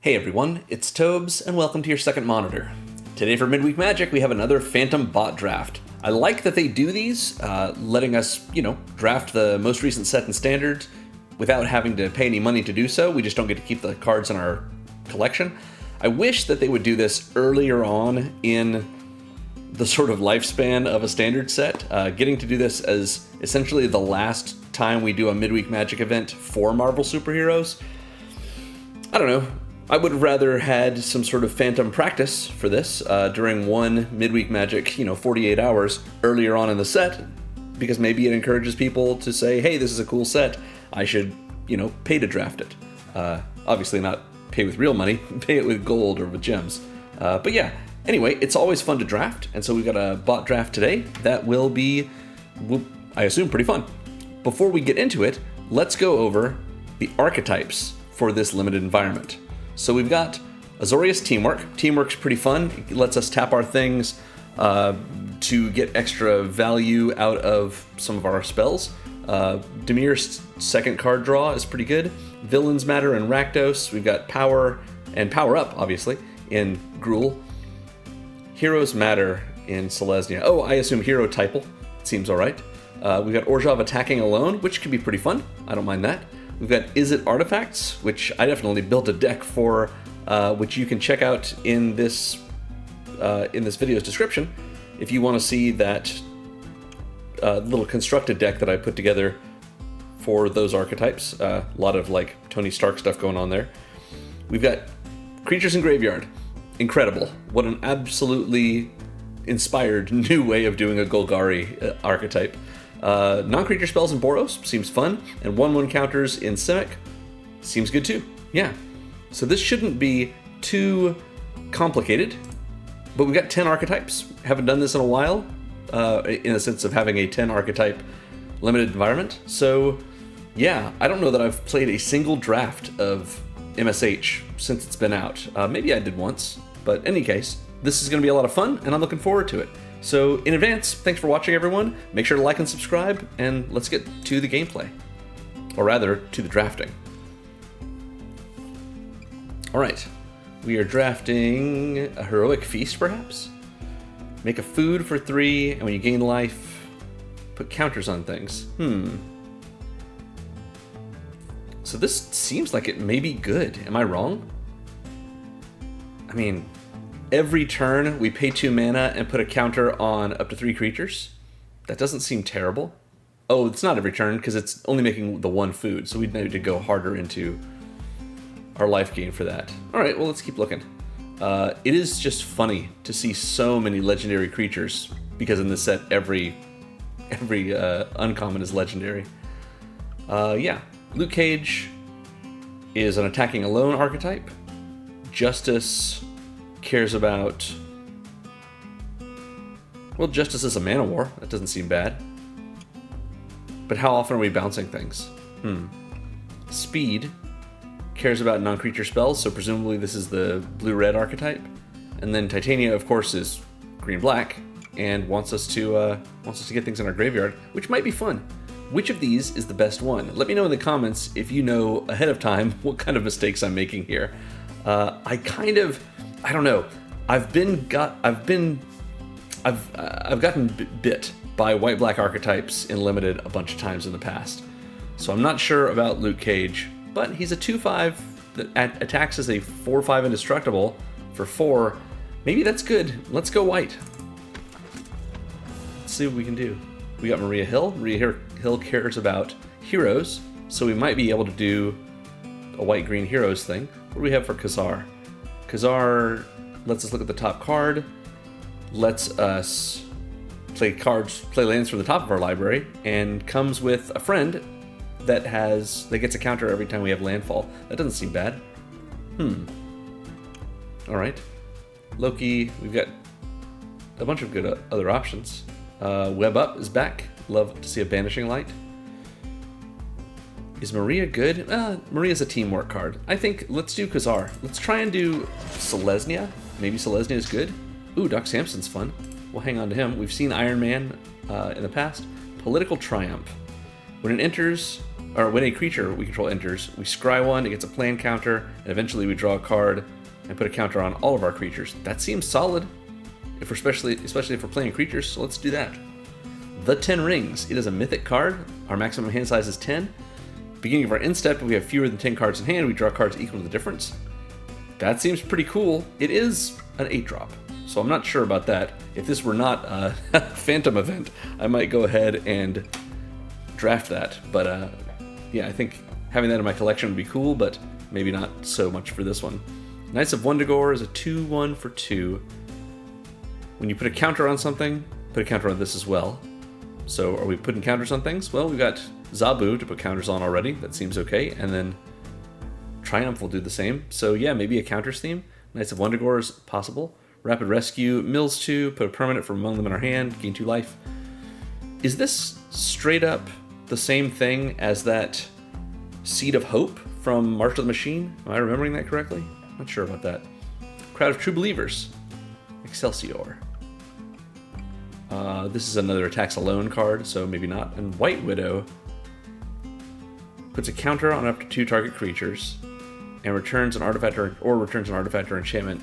Hey everyone, it's Tobes, and welcome to your second monitor. Today for Midweek Magic, we have another Phantom bot draft. I like that they do these, letting us, draft the most recent set in Standard without having to pay any money to do so. We just don't get to keep the cards in our collection. I wish that they would do this earlier on in the sort of lifespan of a Standard set. Getting to do this as essentially the last time we do a Midweek Magic event for Marvel superheroes. I don't know. I would have rather had some sort of Phantom practice for this during one Midweek Magic, 48 hours earlier on in the set, because maybe it encourages people to say, hey, this is a cool set, I should, pay to draft it. Obviously not pay with real money, pay it with gold or with gems. But yeah, anyway, it's always fun to draft, and so we've got a bot draft today that will be, I assume, pretty fun. Before we get into it, let's go over the archetypes for this limited environment. So we've got Azorius Teamwork. Teamwork's pretty fun. It lets us tap our things to get extra value out of some of our spells. Demir's second card draw is pretty good. Villains Matter in Rakdos. We've got Power and Power Up, obviously, in Gruul. Heroes Matter in Selesnya. Oh, I assume Hero Typal. Seems alright. We've got Orzhov Attacking Alone, which can be pretty fun. I don't mind that. We've got Is It Artifacts, which I definitely built a deck for, which you can check out in this video's description if you want to see that little constructed deck that I put together for those archetypes. A lot of Tony Stark stuff going on there. We've got Creatures in Graveyard. Incredible. What an absolutely inspired new way of doing a Golgari archetype. Non-creature spells in Boros seems fun, and 1/1 counters in Simic seems good too. Yeah. So this shouldn't be too complicated, but we've got 10 archetypes. Haven't done this in a while, in the sense of having a 10 archetype limited environment. So yeah, I don't know that I've played a single draft of MSH since it's been out. Maybe I did once, but in any case, this is going to be a lot of fun, and I'm looking forward to it. So in advance, thanks for watching everyone. Make sure to like and subscribe, and let's get to the gameplay. Or rather, to the drafting. Alright, we are drafting a Heroic Feast, perhaps? Make a food for 3, and when you gain life, put counters on things. So this seems like it may be good. Am I wrong? I mean, every turn we pay 2 mana and put a counter on up to 3 creatures. That doesn't seem terrible. Oh, it's not every turn because it's only making the 1 food, so we'd need to go harder into our life gain for that. All right, well, let's keep looking. It is just funny to see so many legendary creatures because in this set every uncommon is legendary. Yeah, Luke Cage is an attacking alone archetype. Justice cares about... Well, Justice is a mana war. That doesn't seem bad. But how often are we bouncing things? Speed cares about non-creature spells, so presumably this is the blue-red archetype. And then Titania, of course, is green-black and wants us to get things in our graveyard, which might be fun. Which of these is the best one? Let me know in the comments if you know ahead of time what kind of mistakes I'm making here. I don't know. I've gotten bit by white-black archetypes in Limited a bunch of times in the past. So I'm not sure about Luke Cage, but he's a 2/5 that attacks as a 4/5 indestructible for 4. Maybe that's good. Let's go white. Let's see what we can do. We got Maria Hill. Maria Hill cares about heroes, so we might be able to do a white-green heroes thing. What do we have for Khazar? Khazar lets us look at the top card, lets us play lands from the top of our library, and comes with a friend that gets a counter every time we have landfall. That doesn't seem bad. Alright. Loki, we've got a bunch of good other options. Web Up is back. Love to see a Banishing Light. Is Maria good? Maria's a teamwork card. I think let's do Khazar. Let's try and do Selesnya. Maybe Selesnya is good. Ooh, Doc Samson's fun. We'll hang on to him. We've seen Iron Man in the past. Political Triumph. When it enters or when a creature we control enters, we scry one, it gets a plan counter, and eventually we draw a card and put a counter on all of our creatures. That seems solid, if we're especially if we're playing creatures, so let's do that. The 10 Rings. It is a mythic card. Our maximum hand size is 10. Beginning of our end step, if we have fewer than 10 cards in hand, we draw cards equal to the difference. That seems pretty cool. It is an 8-drop, so I'm not sure about that. If this were not a Phantom event, I might go ahead and draft that. But yeah, I think having that in my collection would be cool, but maybe not so much for this one. Knights of Wundagore is a 2/1 for 2. When you put a counter on something, put a counter on this as well. So are we putting counters on things? Well, we've got Zabu to put counters on already. That seems okay. And then Triumph will do the same. So yeah, maybe a counters theme. Knights of Wundagore is possible. Rapid Rescue, mills 2, put a permanent from among them in our hand, gain 2 life. Is this straight up the same thing as that Seed of Hope from March of the Machine? Am I remembering that correctly? Not sure about that. Crowd of True Believers. Excelsior. This is another attacks alone card, so maybe not. And White Widow puts a counter on up to 2 target creatures and returns an artifact or enchantment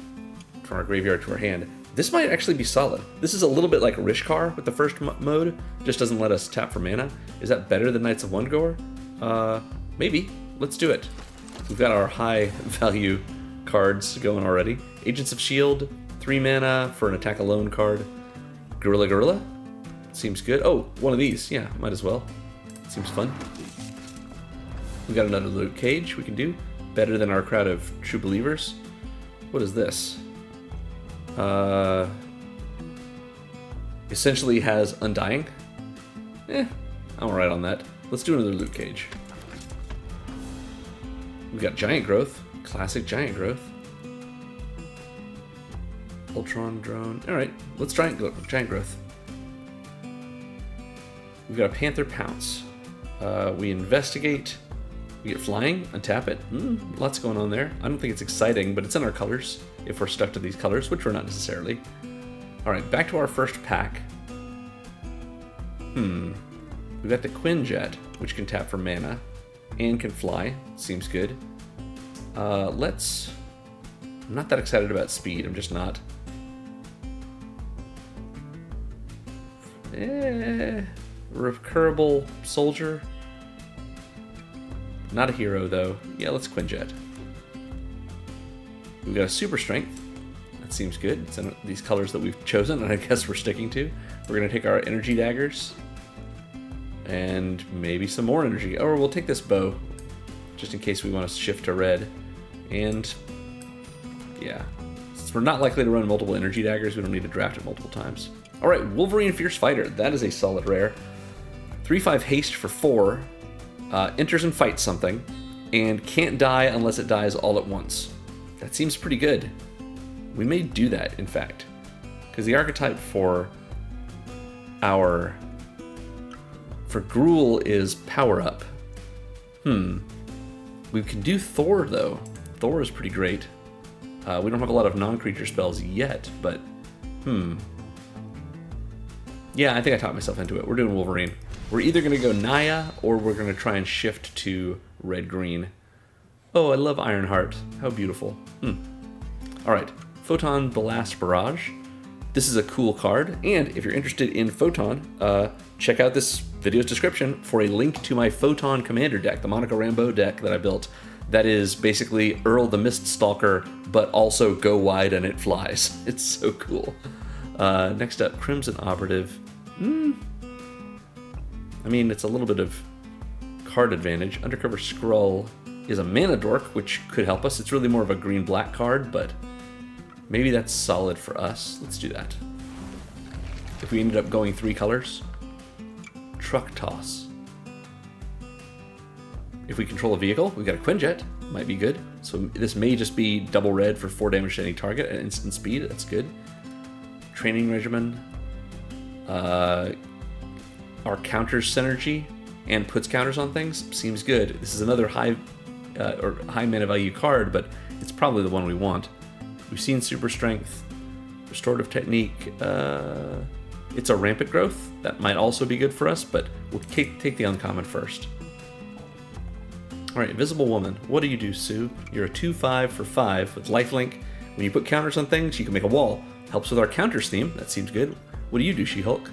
from our graveyard to our hand. This might actually be solid. This is a little bit like Rishkar with the first mode, just doesn't let us tap for mana. Is that better than Knights of Wundagore? Maybe. Let's do it. We've got our high value cards going already. Agents of S.H.I.E.L.D., 3 mana for an attack alone card. Gorilla? Seems good. Oh, one of these. Yeah, might as well. Seems fun. We got another Luke Cage we can do. Better than our Crowd of True Believers. What is this? Essentially has Undying. I'm alright on that. Let's do another Luke Cage. We've got Giant Growth. Classic Giant Growth. Ultron Drone. Alright, let's try Giant Growth. We've got a Panther Pounce. We investigate. We get flying, untap it. Lots going on there. I don't think it's exciting, but it's in our colors, if we're stuck to these colors, which we're not necessarily. Alright, back to our first pack. We've got the Quinjet, which can tap for mana and can fly. Seems good. I'm not that excited about speed, I'm just not. Recurable Soldier. Not a hero, though. Yeah, let's Quinjet. We've got a Super Strength. That seems good. It's in these colors that we've chosen, and I guess we're sticking to. We're going to take our Energy Daggers. And maybe some more energy. Or we'll take this bow, just in case we want to shift to red. And, yeah. Since we're not likely to run multiple Energy Daggers, we don't need to draft it multiple times. Alright, Wolverine Fierce Fighter. That is a solid rare. 3/5 haste for 4. Enters and fights something. And can't die unless it dies all at once. That seems pretty good. We may do that, in fact. Because the archetype for Gruul is Power Up. We can do Thor, though. Thor is pretty great. We don't have a lot of non-creature spells yet, but yeah, I think I talked myself into it. We're doing Wolverine. We're either going to go Naya, or we're going to try and shift to red-green. Oh, I love Ironheart. How beautiful. Alright, Photon Blast Barrage. This is a cool card, and if you're interested in Photon, check out this video's description for a link to my Photon Commander deck, the Monaco Rambeau deck that I built. That is basically Earl the Mist Stalker, but also go wide and it flies. It's so cool. Next up, Crimson Operative. I mean, it's a little bit of card advantage. Undercover Skrull is a mana dork, which could help us. It's really more of a green-black card, but maybe that's solid for us. Let's do that. If we ended up going 3 colors. Truck Toss. If we control a vehicle, we've got a Quinjet. Might be good. So this may just be double red for 4 damage to any target at instant speed. That's good. Training Regimen. Our counters synergy and puts counters on things. Seems good. This is another high mana value card, but it's probably the one we want. We've seen Super Strength, Restorative Technique. It's a Rampant Growth. That might also be good for us, but we'll take the uncommon first. Alright, Invisible Woman. What do you do, Sue? You're a 2/5 for 5 with lifelink. When you put counters on things, you can make a wall. Helps with our counters theme. That seems good. What do you do, She-Hulk?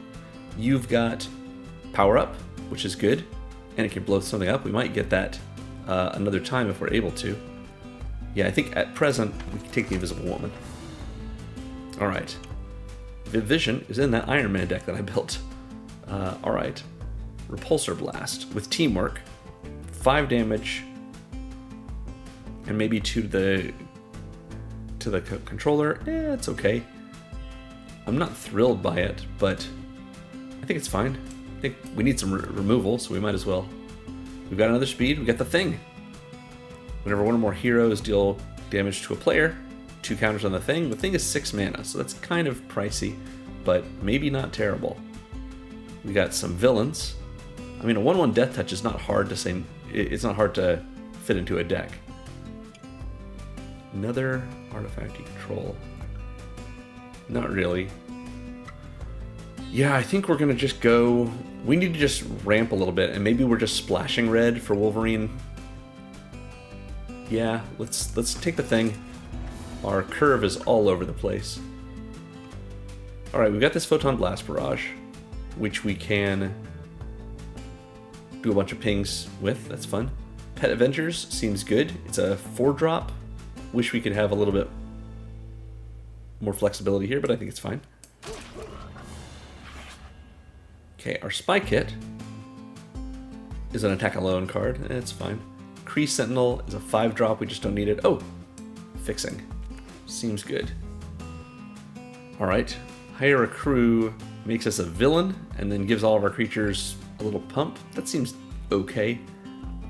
You've got Power Up, which is good. And it can blow something up. We might get that another time if we're able to. Yeah, I think at present, we can take the Invisible Woman. Alright. Vision is in that Iron Man deck that I built. Alright. Repulsor Blast with Teamwork. 5 damage. And maybe 2 to the controller. It's okay. I'm not thrilled by it, but I think it's fine. I think we need some removal, so we might as well. We've got another speed. We got the Thing. Whenever one or more heroes deal damage to a player, 2 counters on the Thing. The Thing is 6 mana, so that's kind of pricey, but maybe not terrible. We got some villains. I mean, a 1/1 Death Touch is not hard to say. It's not hard to fit into a deck. Another artifact you control. Not really. Yeah, I think we're gonna just go. We need to just ramp a little bit, and maybe we're just splashing red for Wolverine. Yeah, let's take the Thing. Our curve is all over the place. All right, we've got this Photon Blast Barrage, which we can do a bunch of pings with. That's fun. Pet Avengers seems good. It's a 4-drop. Wish we could have a little bit more flexibility here, but I think it's fine. Okay, our Spy Kit is an attack alone card. It's fine. Kree Sentinel is a 5-drop. We just don't need it. Oh, Fixing. Seems good. All right. Hire a Crew makes us a villain and then gives all of our creatures a little pump. That seems okay.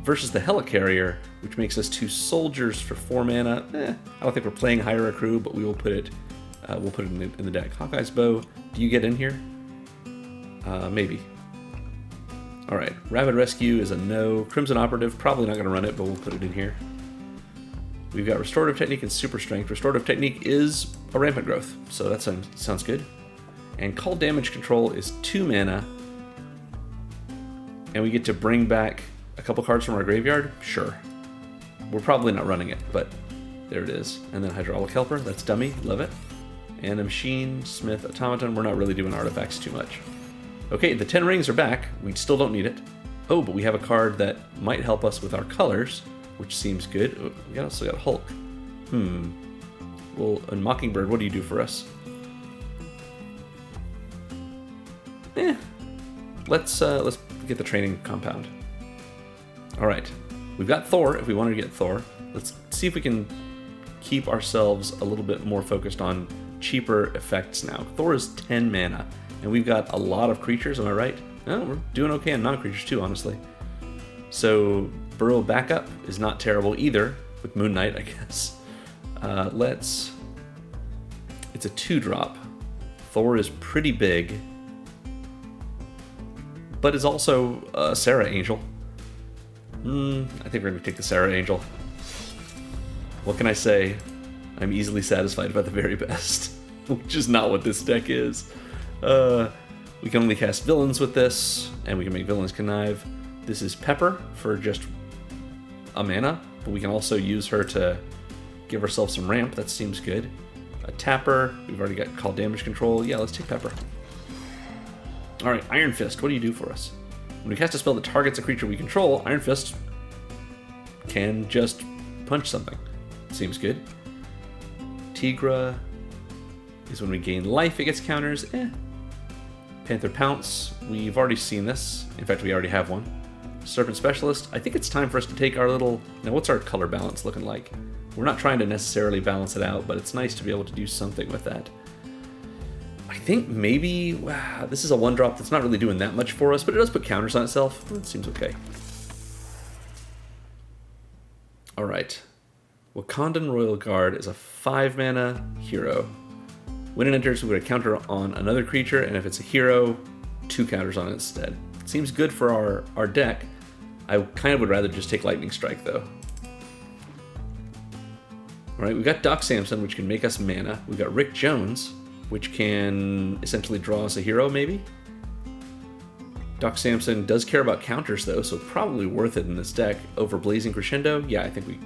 Versus the Helicarrier, which makes us 2 soldiers for 4 mana. I don't think we're playing Hire a Crew, but we will put it. We'll put it in the deck. Hawkeye's Bow. Do you get in here? Maybe. All right. Rapid Rescue is a no. Crimson Operative, probably not going to run it, but we'll put it in here. We've got Restorative Technique and Super Strength. Restorative Technique is a Rampant Growth, so that sounds good. And Call Damage Control is 2 mana. And we get to bring back a couple cards from our graveyard? Sure. We're probably not running it, but there it is. And then Hydraulic Helper, that's dummy, love it. And a Machine, Smith, Automaton, we're not really doing artifacts too much. Okay, the 10 rings are back. We still don't need it. Oh, but we have a card that might help us with our colors, which seems good. Oh, we also got Hulk. Well, and Mockingbird, what do you do for us? Let's get the training compound. All right, we've got Thor. If we wanted to get Thor, let's see if we can keep ourselves a little bit more focused on cheaper effects now. Thor is 10 mana, and we've got a lot of creatures. Am I right? No, we're doing okay on non-creatures too, honestly. So Burrow Backup is not terrible either with Moon Knight, I guess. It's a 2-drop. Thor is pretty big, but is also a Sarah Angel. I think we're going to take the Sarah Angel. What can I say? I'm easily satisfied by the very best, which is not what this deck is. We can only cast villains with this, and we can make villains connive. This is Pepper for just a mana, but we can also use her to give ourselves some ramp. That seems good. A Tapper. We've already got Call Damage Control. Yeah, let's take Pepper. All right, Iron Fist. What do you do for us? When we cast a spell that targets a creature we control, Iron Fist can just punch something. Seems good. Tigra is when we gain life, it gets counters. Panther Pounce. We've already seen this. In fact, we already have one. Serpent Specialist. I think it's time for us to take our little... Now, what's our color balance looking like? We're not trying to necessarily balance it out, but it's nice to be able to do something with that. I think maybe... Wow, this is a 1-drop that's not really doing that much for us, but it does put counters on itself. That seems okay. All right. Wakandan Royal Guard is a 5-mana hero. When it enters, we put a counter on another creature, and if it's a hero, 2 counters on it instead. It seems good for our deck. I kind of would rather just take Lightning Strike, though. All right, we've got Doc Samson, which can make us mana. We've got Rick Jones, which can essentially draw us a hero, maybe? Doc Samson does care about counters though, so probably worth it in this deck. Over Blazing Crescendo, yeah, I think we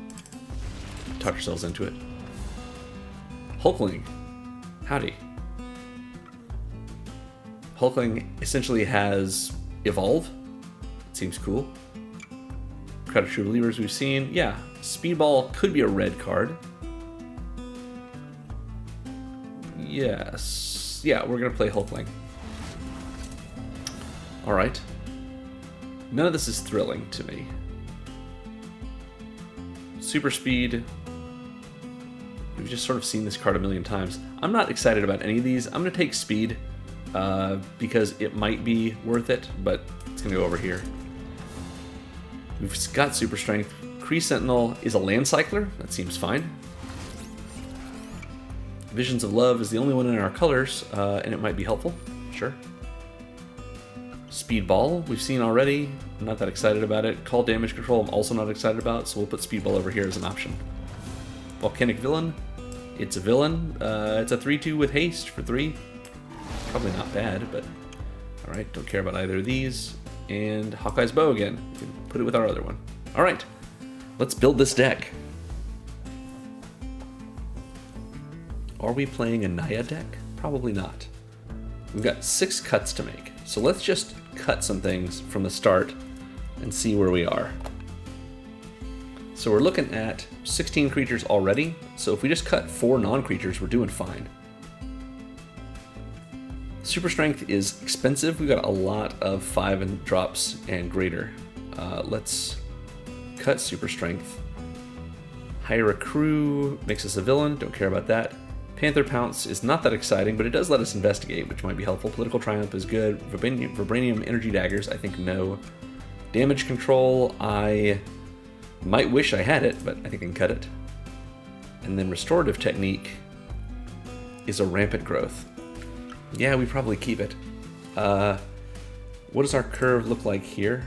talked ourselves into it. Hulkling, howdy. Hulkling essentially has Evolve. It seems cool. Crowd of True Believers we've seen. Yeah, Speedball could be a red card. Yes. Yeah, we're going to play Hulkling. Alright. None of this is thrilling to me. Super Speed. We've just sort of seen this card a million times. I'm not excited about any of these. I'm going to take Speed because it might be worth it, but it's going to go over here. We've got Super Strength. Kree Sentinel is a land cycler. That seems fine. Visions of Love is the only one in our colors, and it might be helpful. Sure. Speedball, we've seen already. I'm not that excited about it. Call Damage Control, I'm also not excited about, so we'll put Speedball over here as an option. Volcanic Villain, it's a villain. It's a 3-2 with haste for 3. Probably not bad, but alright, don't care about either of these. And Hawkeye's Bow again. We can put it with our other one. Alright, let's build this deck. Are we playing a Naya deck? Probably not. We've got 6 cuts to make, so let's just cut some things from the start and see where we are. So we're looking at 16 creatures already, so if we just cut 4 non-creatures, we're doing fine. Super Strength is expensive. We've got a lot of 5 and drops and greater. Let's cut Super Strength. Hire a crew makes us a villain, don't care about that. Panther Pounce is not that exciting, but it does let us investigate, which might be helpful. Political Triumph is good. Vibranium Energy Daggers, I think no. Damage Control, I might wish I had it, but I think I can cut it. And then Restorative Technique is a Rampant Growth. Yeah, we probably keep it. What does our curve look like here?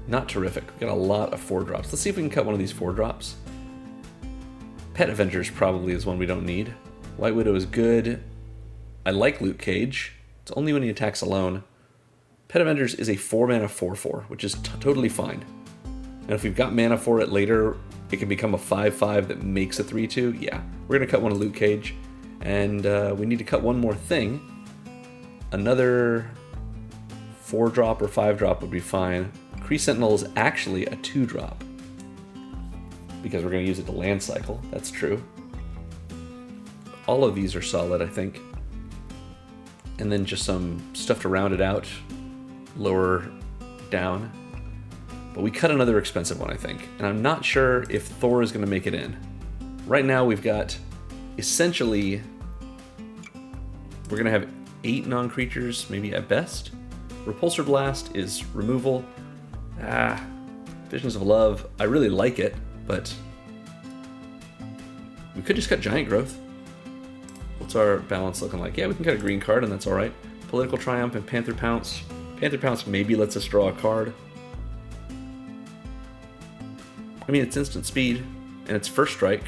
Not terrific. We've got a lot of 4-drops. Let's see if we can cut one of these 4-drops. Pet Avengers probably is one we don't need. White Widow is good. I like Luke Cage. It's only when he attacks alone. Pet Avengers is a 4-mana 4/4, which is totally fine. And if we've got mana for it later, it can become a 5/5 that makes a 3/2. Yeah, we're going to cut one of Luke Cage. And we need to cut one more thing. Another 4-drop or 5-drop would be fine. Kree Sentinel is actually a 2-drop. Because we're going to use it to land cycle. That's true. All of these are solid, I think. And then just some stuff to round it out. Lower down. But we cut another expensive one, I think. And I'm not sure if Thor is going to make it in. Right now we've got... essentially, we're going to have 8 non-creatures, maybe at best. Repulsor Blast is removal. Visions of Love, I really like it, but we could just cut Giant Growth. What's our balance looking like? Yeah, we can cut a green card, and that's alright. Political Triumph and Panther Pounce. Panther Pounce maybe lets us draw a card. I mean, it's instant speed, and it's first strike.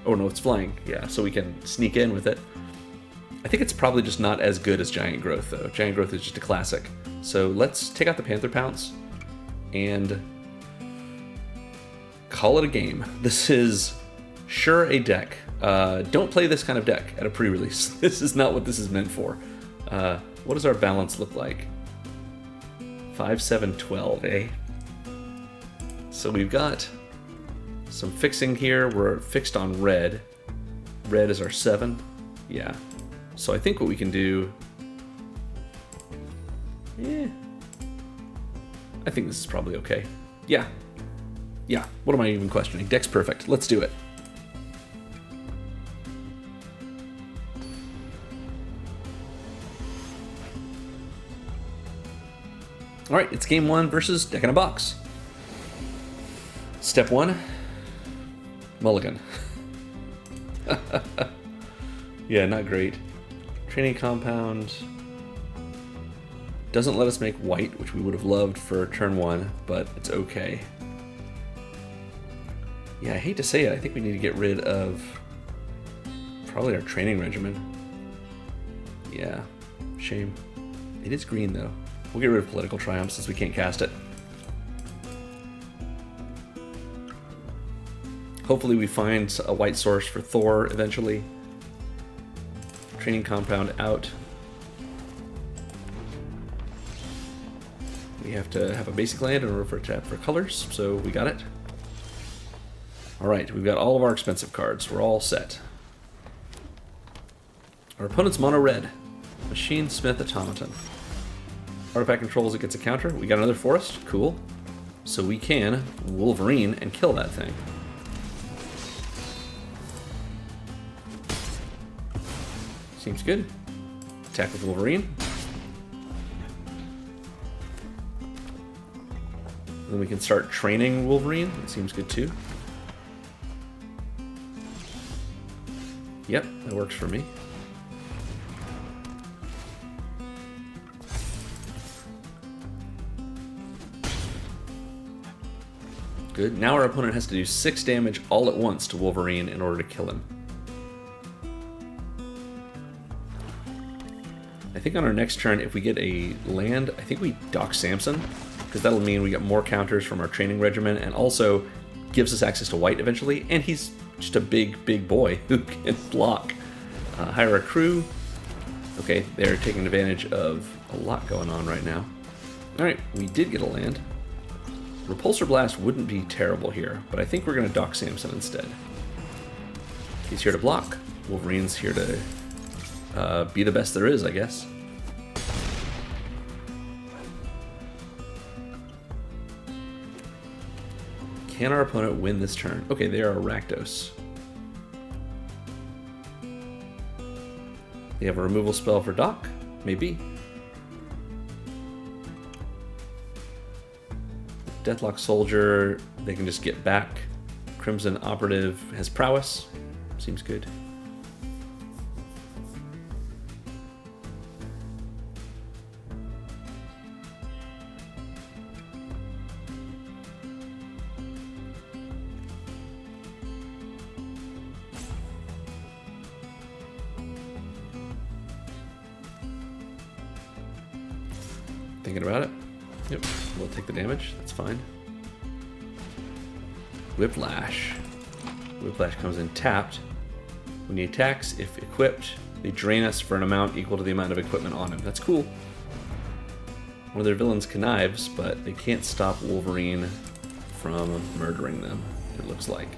Oh no, it's flying. Yeah, so we can sneak in with it. I think it's probably just not as good as Giant Growth, though. Giant Growth is just a classic. So let's take out the Panther Pounce and call it a game. This is sure a deck. Don't play this kind of deck at a pre-release. This is not what this is meant for. What does our balance look like? 5, 7, 12, eh? So we've got some fixing here. We're fixed on red. Red is our 7. Yeah. So I think what we can do... I think this is probably okay. Yeah. Yeah. What am I even questioning? Deck's perfect. Let's do it. Alright, it's game 1 versus Deck in a Box. Step 1. Mulligan. Yeah, not great. Training Compound doesn't let us make white, which we would have loved for turn 1, but it's okay. Yeah, I hate to say it, I think we need to get rid of probably our training regimen. Yeah, shame. It is green though. We'll get rid of Political Triumph since we can't cast it. Hopefully we find a white source for Thor eventually. Training Compound out. We have to have a basic land in order for it to tap for colors, so we got it. Alright, we've got all of our expensive cards. We're all set. Our opponent's mono red. Machine Smith Automaton. Artifact controls, it gets a counter. We got another forest. Cool. So we can Wolverine and kill that thing. Seems good. Attack with Wolverine. Then we can start training Wolverine. That seems good too. Yep, that works for me. Good. Now our opponent has to do 6 damage all at once to Wolverine in order to kill him. I think on our next turn, if we get a land, I think we Doc Samson, because that'll mean we get more counters from our training regimen, and also gives us access to white eventually, and he's just a big boy who can block. Hire a crew. Okay, they're taking advantage of a lot going on right now. Alright, we did get a land. Repulsor Blast wouldn't be terrible here, but I think we're going to Doc Samson instead. He's here to block. Wolverine's here to be the best there is, I guess. Can our opponent win this turn? Okay, they are a Rakdos. They have a removal spell for Doc? Maybe. Deathlock Soldier, they can just get back. Crimson Operative has prowess. Seems good. Thinking about it. Yep, we'll take the damage. That's fine. Whiplash. Whiplash comes in tapped. When he attacks, if equipped, they drain us for an amount equal to the amount of equipment on him. That's cool. One of their villains connives, but they can't stop Wolverine from murdering them, it looks like.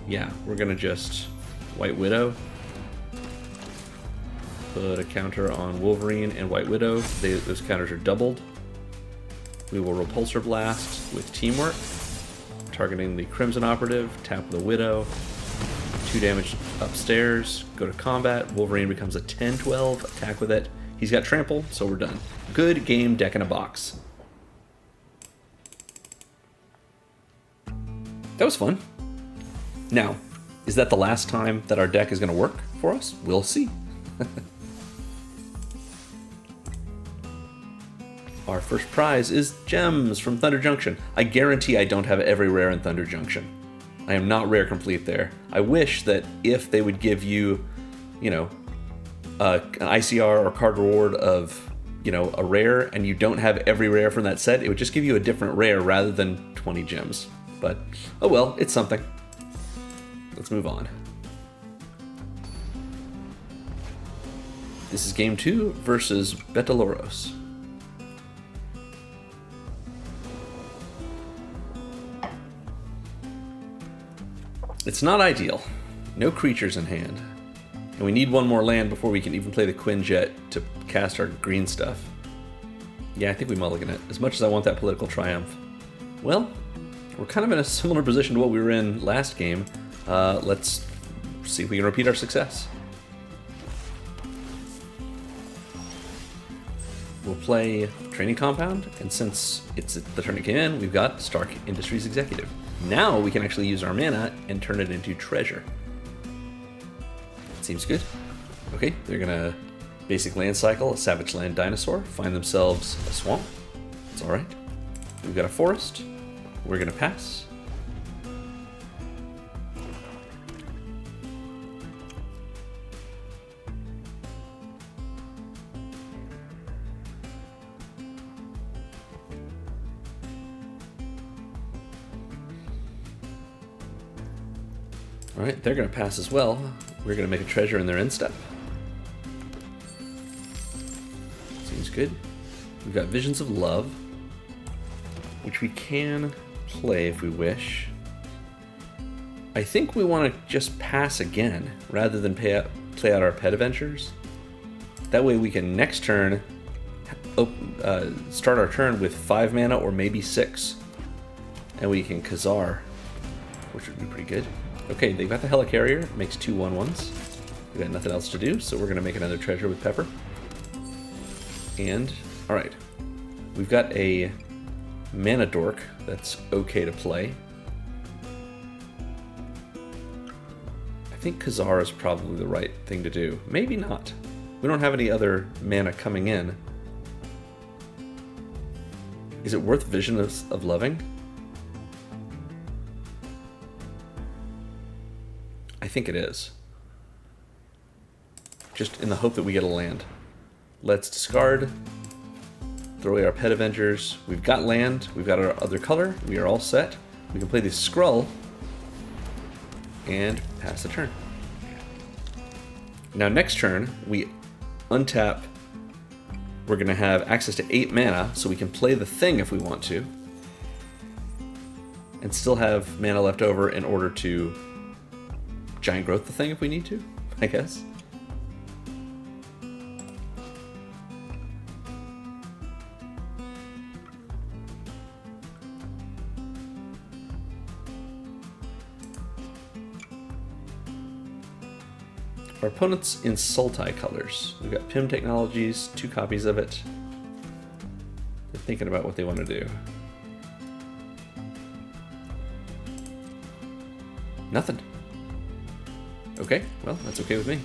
Yeah, we're gonna just White Widow. Put a counter on Wolverine and White Widow. Those counters are doubled. We will Repulsor Blast with Teamwork, targeting the Crimson Operative, tap the Widow, 2 damage upstairs, go to combat. Wolverine becomes a 10-12, attack with it. He's got Trample, so we're done. Good game, deck in a box. That was fun. Now, is that the last time that our deck is going to work for us? We'll see. Our first prize is gems from Thunder Junction. I guarantee I don't have every rare in Thunder Junction. I am not rare complete there. I wish that if they would give you, you know, an ICR or card reward of, you know, a rare, and you don't have every rare from that set, it would just give you a different rare rather than 20 gems. But, oh well, it's something. Let's move on. This is game 2 versus Betaloros. It's not ideal. No creatures in hand. And we need one more land before we can even play the Quinjet to cast our green stuff. Yeah, I think we mulligan it, as much as I want that Political Triumph. Well, we're kind of in a similar position to what we were in last game. Let's see if we can repeat our success. We'll play Training Compound, and since it's the turn it came in, we've got Stark Industries Executive. Now we can actually use our mana and turn it into treasure. Seems good. Okay, they're gonna basic land cycle, a Savage Land Dinosaur, find themselves a swamp. It's alright. We've got a forest. We're gonna pass. Alright, they're going to pass as well. We're going to make a treasure in their end step. Seems good. We've got Visions of Love, which we can play if we wish. I think we want to just pass again, rather than play out our pet adventures. That way we can next turn start our turn with 5 mana or maybe 6. And we can Khazar, which would be pretty good. Okay, they've got the Helicarrier, makes 2 1/1s. We got nothing else to do, so we're going to make another treasure with Pepper. And, alright, we've got a Mana Dork that's okay to play. I think Khazar is probably the right thing to do. Maybe not. We don't have any other mana coming in. Is it worth Vision of Loving? I think it is. Just in the hope that we get a land. Let's discard. Throw away our Pet Avengers. We've got land. We've got our other color. We are all set. We can play the Skrull and pass the turn. Now next turn, we untap. We're going to have access to 8 mana, so we can play the Thing if we want to. And still have mana left over in order to Giant Growth the Thing if we need to, I guess. Our opponent's in Sultai colors. We've got Pym Technologies, 2 copies of it. They're thinking about what they want to do. Nothing. Okay, well, that's okay with me.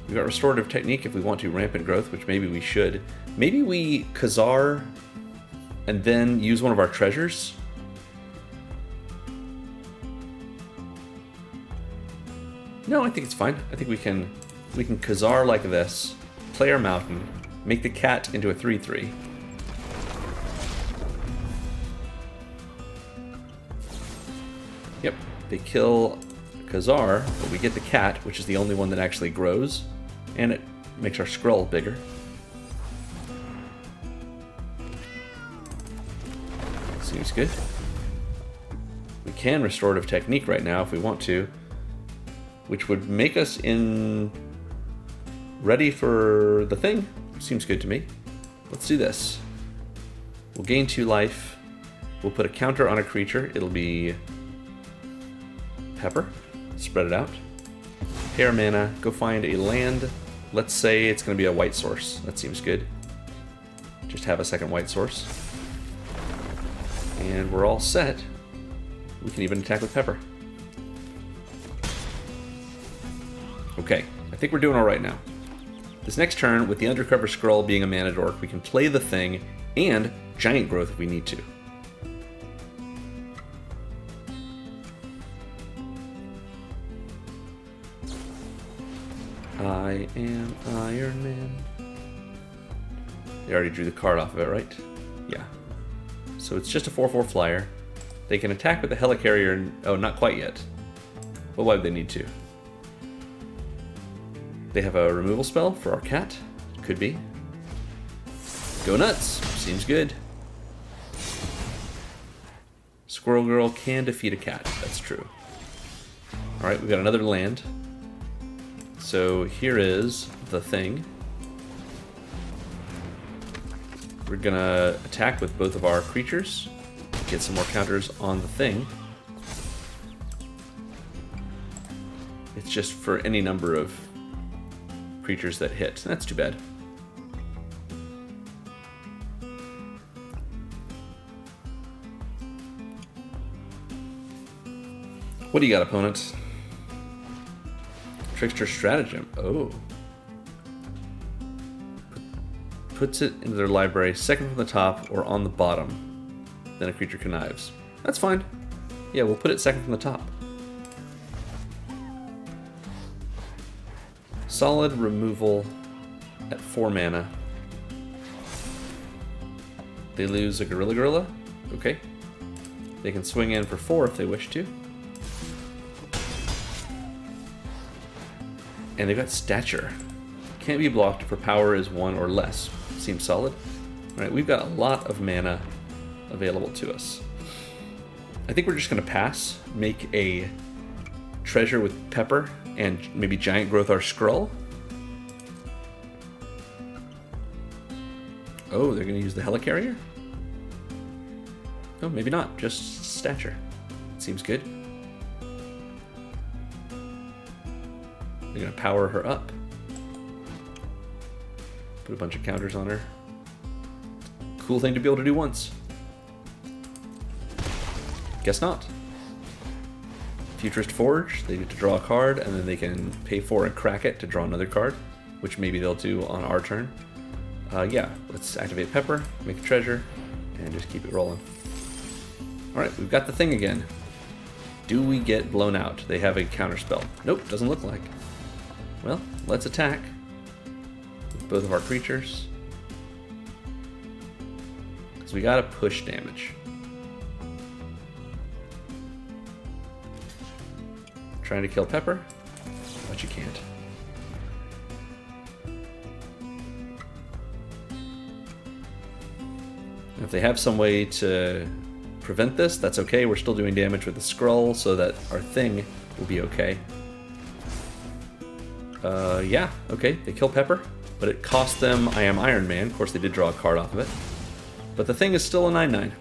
We've got Restorative Technique if we want to Rampant Growth, which maybe we should. Maybe we Khazar and then use one of our treasures. No, I think it's fine. I think we can Khazar like this, play our mountain, make the cat into a 3/3. Yep, they kill Khazar, but we get the cat, which is the only one that actually grows, and it makes our Skrull bigger. Seems good. We can Restorative Technique right now if we want to, which would make us ready for the Thing. Seems good to me. Let's do this. We'll gain 2 life. We'll put a counter on a creature. It'll be Pepper. Spread it out. Pay our mana. Go find a land. Let's say it's going to be a white source. That seems good. Just have a second white source. And we're all set. We can even attack with Pepper. Okay, I think we're doing all right now. This next turn, with the Undercover Skrull being a Mana Dork, we can play the Thing and Giant Growth if we need to. I am Iron Man. They already drew the card off of it, right? Yeah. So it's just a 4/4 flyer. They can attack with the Helicarrier and... oh, not quite yet. Well, why would they need to? They have a removal spell for our cat. Could be. Go nuts. Seems good. Squirrel Girl can defeat a cat. That's true. Alright, we've got another land. So here is the Thing. We're gonna attack with both of our creatures. Get some more counters on the Thing. It's just for any number of creatures that hit. That's too bad. What do you got, opponent? Trickster Stratagem. Oh. Puts it into their library, second from the top or on the bottom. Then a creature connives. That's fine. Yeah, we'll put it second from the top. Solid removal at 4 mana. They lose a Gorilla. Okay. They can swing in for 4 if they wish to. And they've got stature. Can't be blocked for power is 1 or less. Seems solid. Alright, we've got a lot of mana available to us. I think we're just going to pass, make a treasure with pepper, and maybe giant growth our scroll. Oh, they're going to use the helicarrier? Oh, maybe not. Just stature. Seems good. They're going to power her up. Put a bunch of counters on her. Cool thing to be able to do once. Guess not. Futurist Forge, they get to draw a card, and then they can pay 4 and crack it to draw another card, which maybe they'll do on our turn. Yeah, let's activate Pepper, make a treasure, and just keep it rolling. Alright, we've got the thing again. Do we get blown out? They have a counterspell. Nope, doesn't look like. Well, let's attack with both of our creatures. Because we gotta push damage. Trying to kill Pepper, but you can't. And if they have some way to prevent this, that's okay. We're still doing damage with the scroll, so that our thing will be okay. Yeah, okay, they kill Pepper, but it cost them I Am Iron Man. Of course, they did draw a card off of it. But the thing is still a 9/9.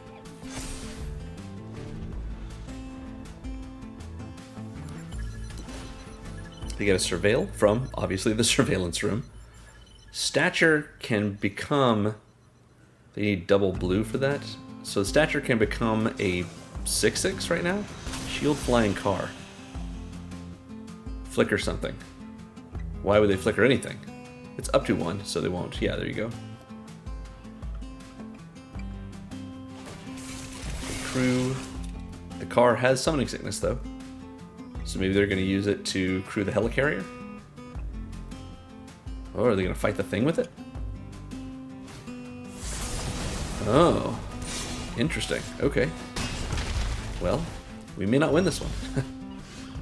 They get a Surveil from, obviously, the Surveillance Room. Stature can become... They need double blue for that. So Stature can become a 6/6 right now. Shield Flying Car. Flicker something. Why would they flicker anything? It's up to 1, so they won't. Yeah, there you go. The crew. The car has Summoning Sickness, though. So maybe they're going to use it to crew the helicarrier? Or are they going to fight the thing with it? Oh. Interesting. Okay. Well, we may not win this one.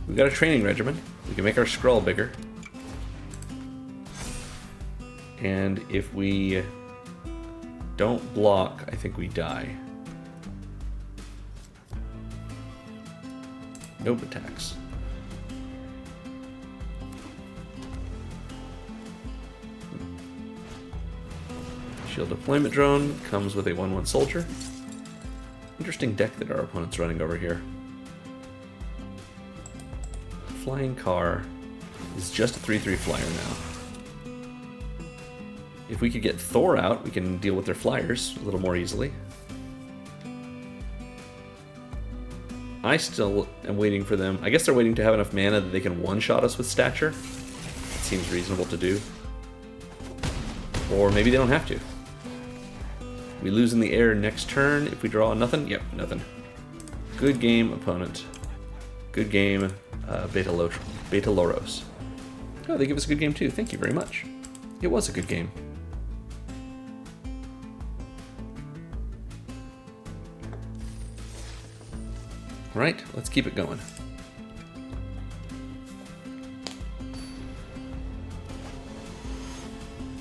We've got a training regimen. We can make our scroll bigger. And if we don't block, I think we die. Nope attacks. Shield Deployment Drone comes with a 1/1 soldier. Interesting deck that our opponent's running over here. Flying Car is just a 3/3 flyer now. If we could get Thor out, we can deal with their flyers a little more easily. I still am waiting for them. I guess they're waiting to have enough mana that they can one-shot us with Stature. It seems reasonable to do. Or maybe they don't have to. We lose in the air next turn if we draw nothing. Yep, nothing. Good game, opponent. Good game, Beta Loros. Oh, they give us a good game too. Thank you very much. It was a good game. All right, let's keep it going.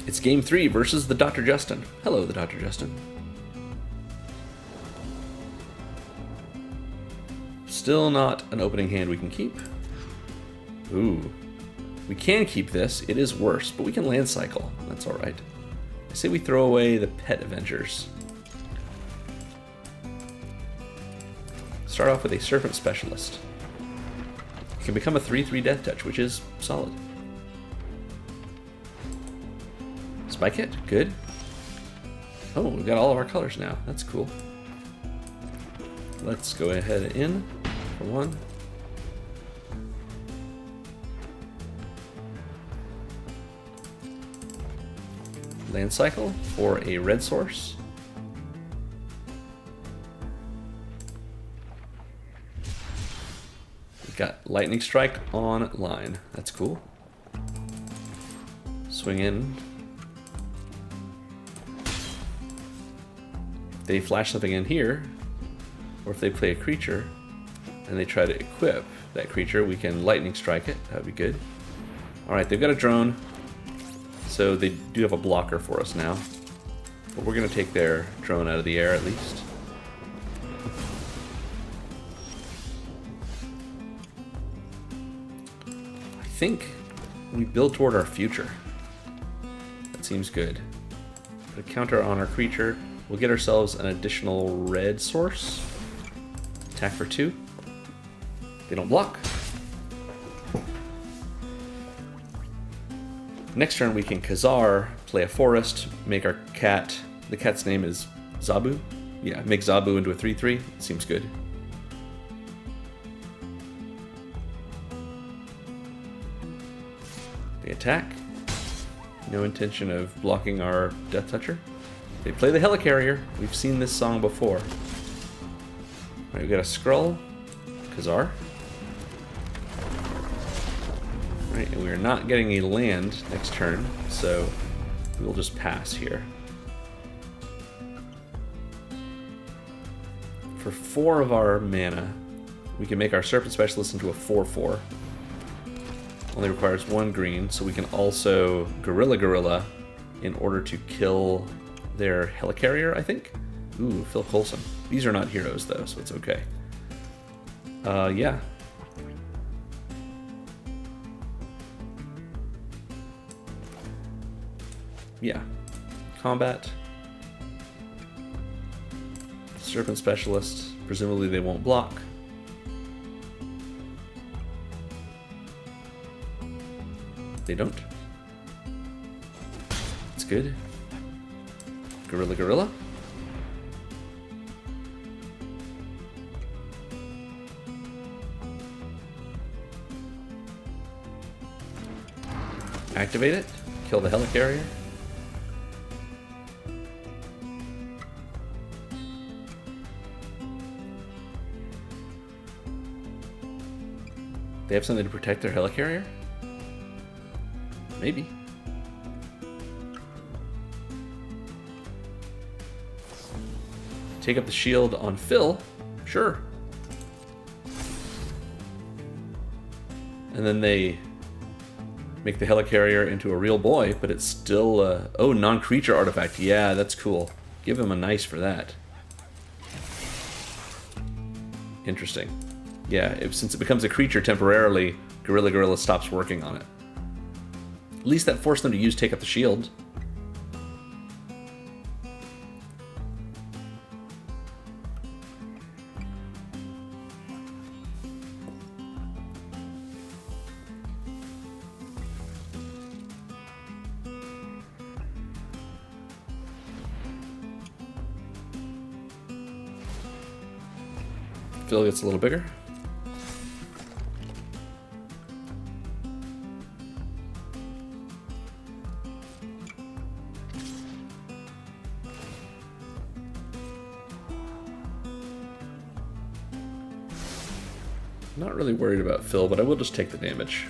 It's game 3 versus the Dr. Justin. Hello, the Dr. Justin. Still not an opening hand we can keep. Ooh. We can keep this. It is worse, but we can land cycle. That's all right. I say we throw away the Pet Avengers. Start off with a Serpent Specialist. You can become a 3/3 Death Touch, which is solid. Spike Hit, good. Oh, we've got all of our colors now. That's cool. Let's go ahead and in for 1. Land cycle for a red source. We've got Lightning Strike on line. That's cool. Swing in. If they flash something in here, or if they play a creature and they try to equip that creature, we can Lightning Strike it. That would be good. Alright, they've got a drone. So they do have a blocker for us now. But we're going to take their drone out of the air at least. I think we build toward our future. That seems good. Put a counter on our creature. We'll get ourselves an additional red source. Attack for 2. They don't block. Next turn we can Khazar, play a forest, make our cat, the cat's name is Zabu. Yeah, make Zabu into a 3/3. Seems good. They attack. No intention of blocking our Death Toucher. They play the Helicarrier. We've seen this song before. Alright, we got a Skrull, Khazar. Alright, and we're not getting a land next turn, so we'll just pass here. For 4 of our mana, we can make our Serpent Specialist into a 4/4. Only requires 1 green, so we can also Gorilla in order to kill their Helicarrier, I think? Ooh, Phil Coulson. These are not heroes, though, so it's okay. Yeah. Yeah. Combat. Serpent Specialist. Presumably they won't block. They don't. It's good. Gorilla. Activate it. Kill the Helicarrier. They have something to protect their Helicarrier? Maybe. Take up the shield on Phil? Sure. And then they make the Helicarrier into a real boy, but it's still oh, non-creature artifact. Yeah, that's cool. Give him a nice for that. Interesting. Yeah, since it becomes a creature temporarily, Gorilla stops working on it. At least that forced them to use Take Up the Shield. Phil gets a little bigger. Not really worried about Phil, but I will just take the damage.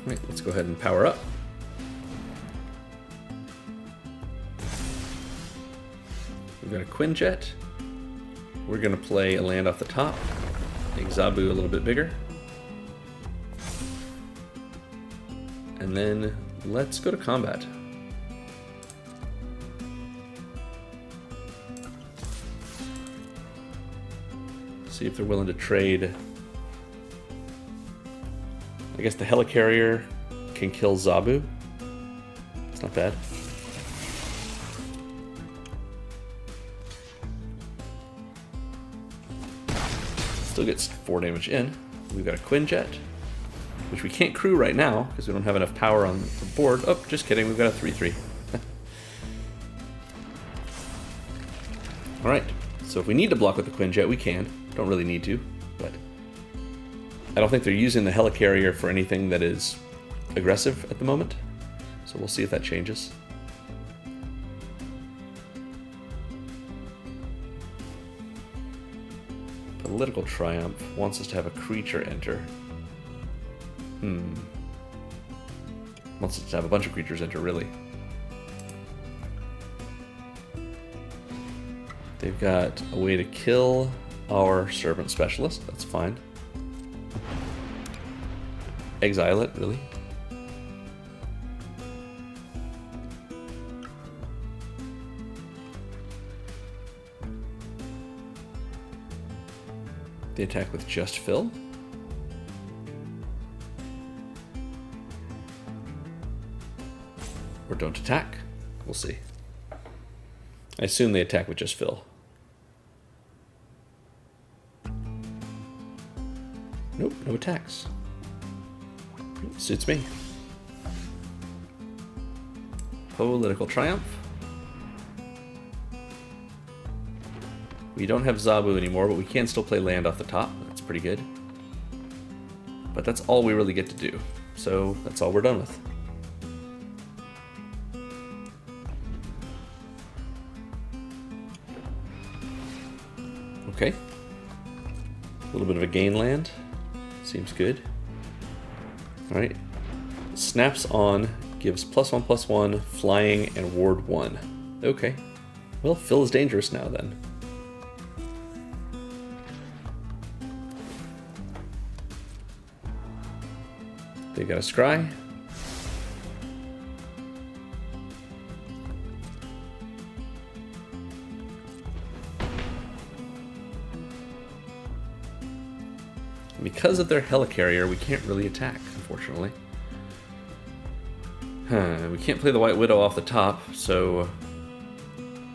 Right, let's go ahead and power up. We've got a Quinjet. We're going to play a land off the top. Make Zabu a little bit bigger. And then let's go to combat. See if they're willing to trade. I guess the Helicarrier can kill Zabu. It's not bad. Still gets 4 damage in. We've got a Quinjet, which we can't crew right now because we don't have enough power on the board. Oh, just kidding. We've got a 3/3. All right. So if we need to block with the Quinjet, we can. Don't really need to, but I don't think they're using the Helicarrier for anything that is aggressive at the moment. So we'll see if that changes. Political Triumph wants us to have a creature enter. Wants us to have a bunch of creatures enter, really. They've got a way to kill our Servant Specialist. That's fine. Exile it, really. They attack with just fill. Or don't attack. We'll see. I assume they attack with just fill. Nope, no attacks. Suits me. Political Triumph. We don't have Zabu anymore, but we can still play land off the top. That's pretty good. But that's all we really get to do. So that's all we're done with. Okay. A little bit of a gain land. Seems good. Alright. Snaps on, gives +1/+1, flying, and ward 1. Okay. Well, Phil is dangerous now then. They got a scry. Because of their helicarrier, we can't really attack, unfortunately. We can't play the White Widow off the top, so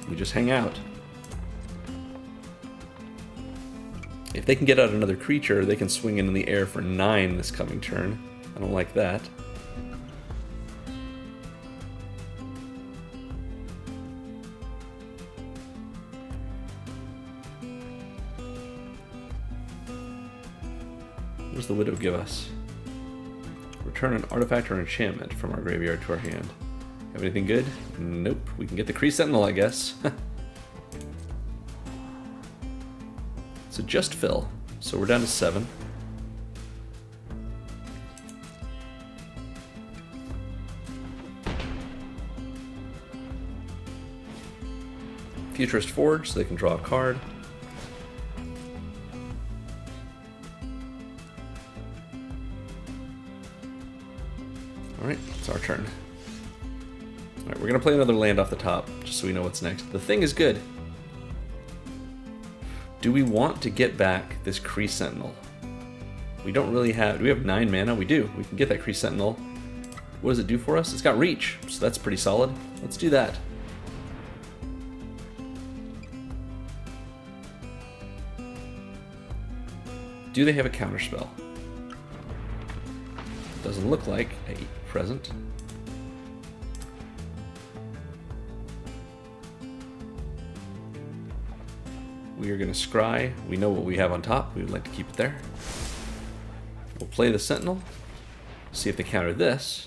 we just hang out. If they can get out another creature, they can swing in the air for 9 this coming turn. I don't like that. What does the Widow give us? Return an artifact or enchantment from our graveyard to our hand. Have anything good? Nope. We can get the Kree Sentinel, I guess. So just fill. So we're down to 7. Futurist Forge, so they can draw a card. Alright, it's our turn. Alright, we're going to play another land off the top, just so we know what's next. The thing is good. Do we want to get back this Kree Sentinel? We don't really have... Do we have 9 mana? We do. We can get that Kree Sentinel. What does it do for us? It's got reach, so that's pretty solid. Let's do that. Do they have a counterspell? Doesn't look like a present. We are going to scry. We know what we have on top. We would like to keep it there. We'll play the Sentinel. See if they counter this.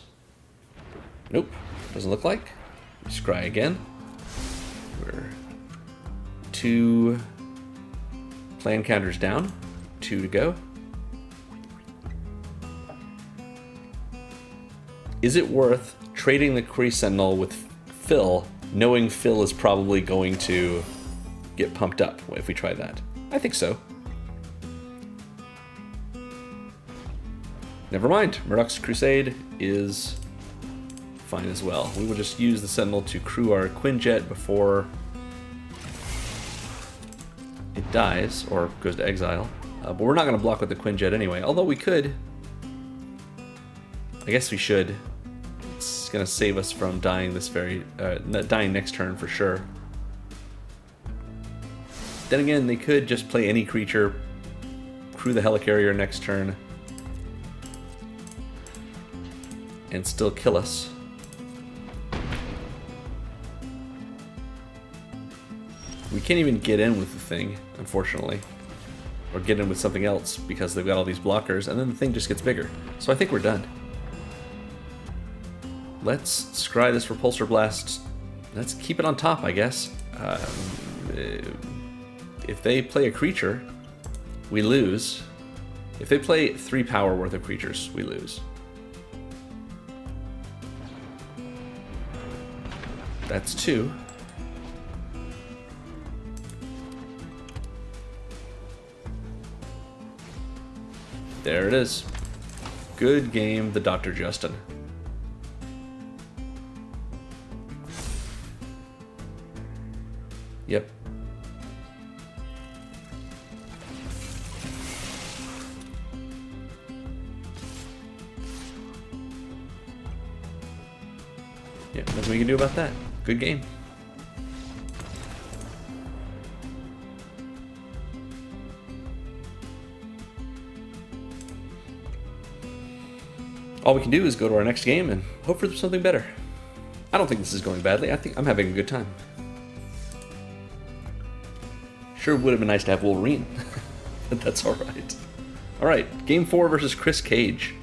Nope. Doesn't look like. We scry again. We're 2 plan counters down. 2 to go. Is it worth trading the Kree Sentinel with Phil, knowing Phil is probably going to get pumped up if we try that? I think so. Never mind. Murdoch's Crusade is fine as well. We will just use the Sentinel to crew our Quinjet before it dies or goes to exile. But we're not going to block with the Quinjet anyway, although we could. I guess we should. It's going to save us from dying dying next turn for sure. Then again, they could just play any creature, crew the Helicarrier next turn, and still kill us. We can't even get in with the thing, unfortunately. Or get in with something else because they've got all these blockers, and then the thing just gets bigger. So I think we're done. Let's scry this Repulsor Blast. Let's keep it on top, I guess. If they play a creature, we lose. If they play 3 power worth of creatures, we lose. That's 2. There it is. Good game, the Dr. Justin. Yep. Yeah, nothing we can do about that. Good game. All we can do is go to our next game and hope for something better. I don't think this is going badly. I think I'm having a good time. Sure would have been nice to have Wolverine, but that's all right. All right, Game 4 versus Chris Cage.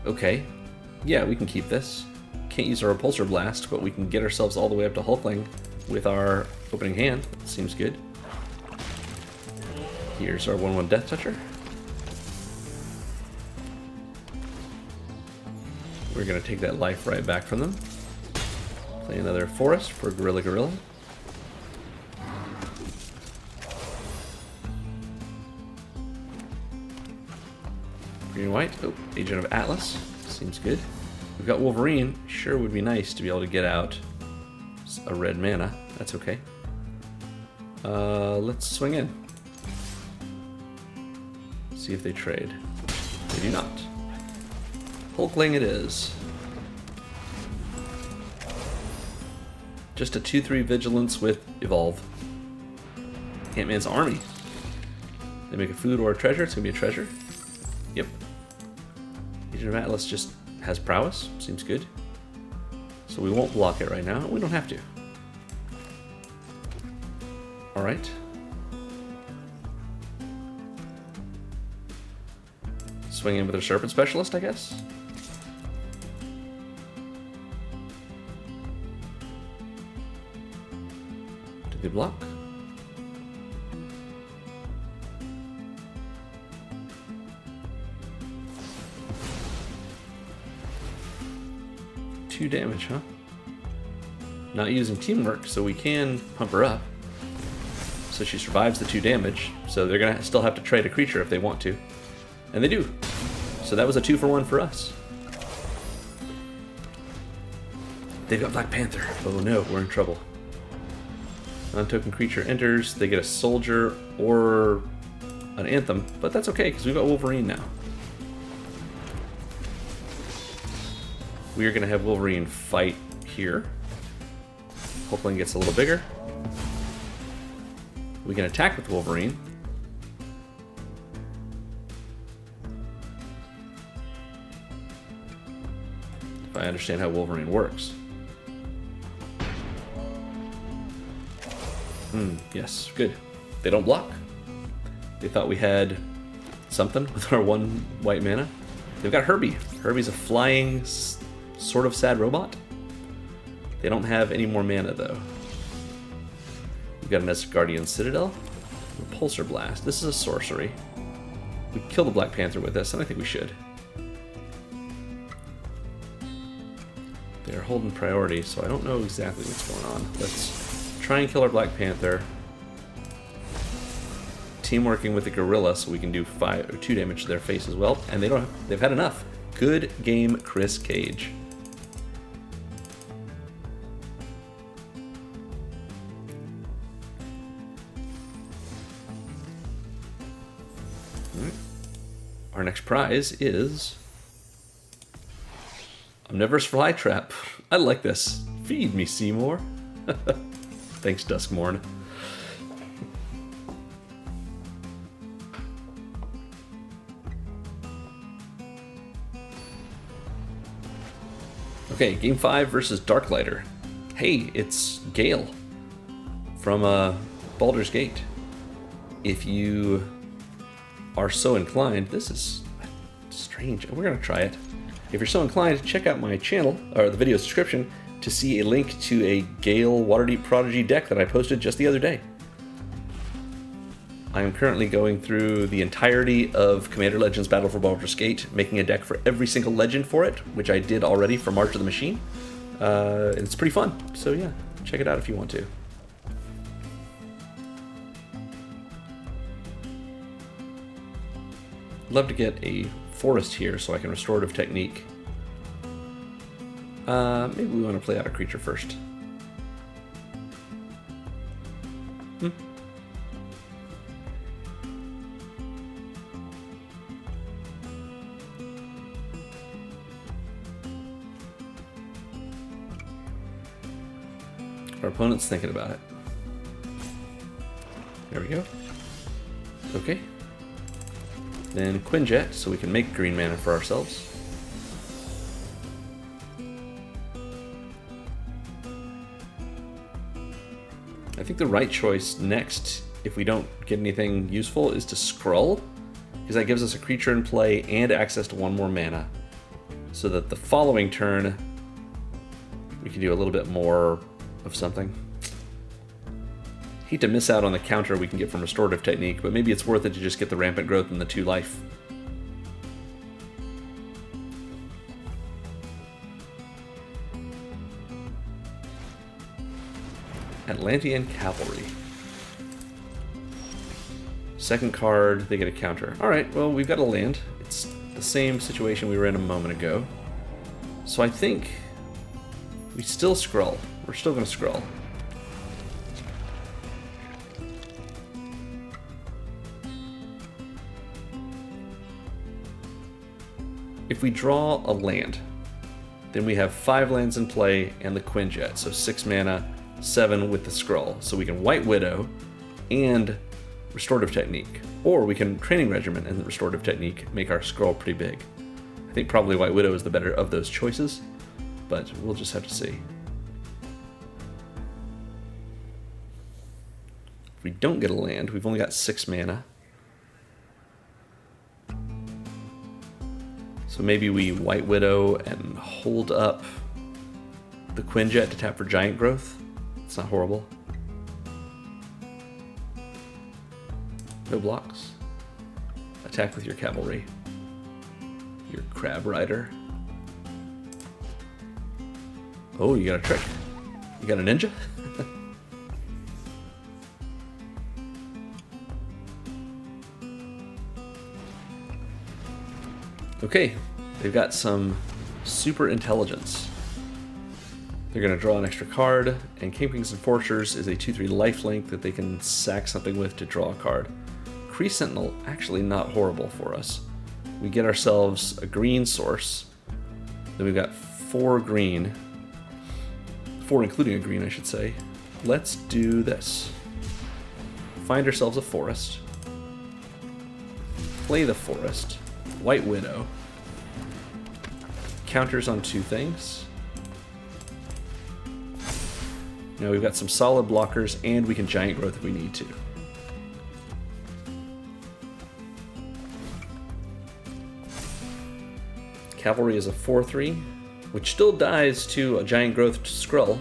Okay, yeah, we can keep this. Can't use our Repulsor Blast, but we can get ourselves all the way up to Hulkling with our opening hand. That seems good. Here's our 1/1 Death Toucher. We're going to take that life right back from them. Play another Forest for Gorilla Gorilla. Green White. Oh, Agent of Atlas. Seems good. We've got Wolverine. Sure would be nice to be able to get out a red mana. That's okay. Let's swing in. See if they trade. They do not. Hulkling it is. Just a 2/3 Vigilance with Evolve. Ant-Man's Army. They make a food or a treasure. It's going to be a treasure. Yep. Agent of Atlas just has prowess. Seems good. So we won't block it right now. We don't have to. Alright. Swing in with a Serpent Specialist, I guess. Did they block? Two damage, huh? Not using teamwork, so we can pump her up. So she survives the 2 damage. So they're gonna still have to trade a creature if they want to. And they do. So that was a 2-for-1 for us. They've got Black Panther. Oh no, we're in trouble. Non-token creature enters. They get a soldier or an anthem, but that's okay because we've got Wolverine now. We are going to have Wolverine fight here. Hulkling gets a little bigger. We can attack with Wolverine. If I understand how Wolverine works. Yes, good. They don't block. They thought we had something with our 1 white mana. They've got Herbie. Herbie's a flying, sort of sad robot. They don't have any more mana, though. We've got an Guardian Citadel. Repulsor Blast. This is a sorcery. We can kill the Black Panther with this, and I think we should. They're holding priority, so I don't know exactly what's going on. Let's try and kill our Black Panther. Team working with the Gorilla, so we can do 2 damage to their face as well. And they've had enough. Good game, Chris Cage. All right. Our next prize is Omnivorous Flytrap. I like this. Feed me, Seymour. Thanks, Duskmorn. Okay, Game 5 versus Darklighter. Hey, it's Gale from Baldur's Gate. If you are so inclined, this is strange. We're going to try it. If you're so inclined, check out my channel, or the video's description, to see a link to a Gale Waterdeep Prodigy deck that I posted just the other day. I am currently going through the entirety of Commander Legends Battle for Baldur's Gate, making a deck for every single legend for it, which I did already for March of the Machine. It's pretty fun, so yeah, check it out if you want to. love to get a forest here so I can restorative technique. Maybe we want to play out a creature first. Our opponent's thinking about it. There we go. Okay. Then Quinjet, so we can make green mana for ourselves. I think the right choice next, if we don't get anything useful, is to scroll, because that gives us a creature in play and access to one more mana, so that the following turn we can do a little bit more of something. Hate to miss out on the counter we can get from restorative technique, but maybe it's worth it to just get the rampant growth and the 2 life. Atlantean Cavalry. Second card, they get a counter. Alright, well, we've got a land. It's the same situation we were in a moment ago. So I think we still scroll. We're still going to scroll. If we draw a land, then we have 5 lands in play and the Quinjet, so 6 mana, 7 with the scroll. So we can White Widow and restorative technique, or we can Training Regiment and the restorative technique, make our scroll pretty big. I think probably White Widow is the better of those choices, but we'll just have to see. If we don't get a land, we've only got 6 mana. So maybe we White Widow and hold up the Quinjet to tap for giant growth. It's not horrible. No blocks. Attack with your cavalry. Your crab rider. Oh, you got a trick. You got a ninja? Okay, they've got some super intelligence. They're going to draw an extra card, and King Kings Enforcers is a 2/3 lifelink that they can sack something with to draw a card. Kree Sentinel, actually not horrible for us. We get ourselves a green source. Then we've got 4 green. 4 including a green, I should say. Let's do this. Find ourselves a forest. Play the forest. White Widow. Counters on 2 things. Now we've got some solid blockers, and we can giant growth if we need to. Cavalry is a 4/3, which still dies to a giant growth Skrull.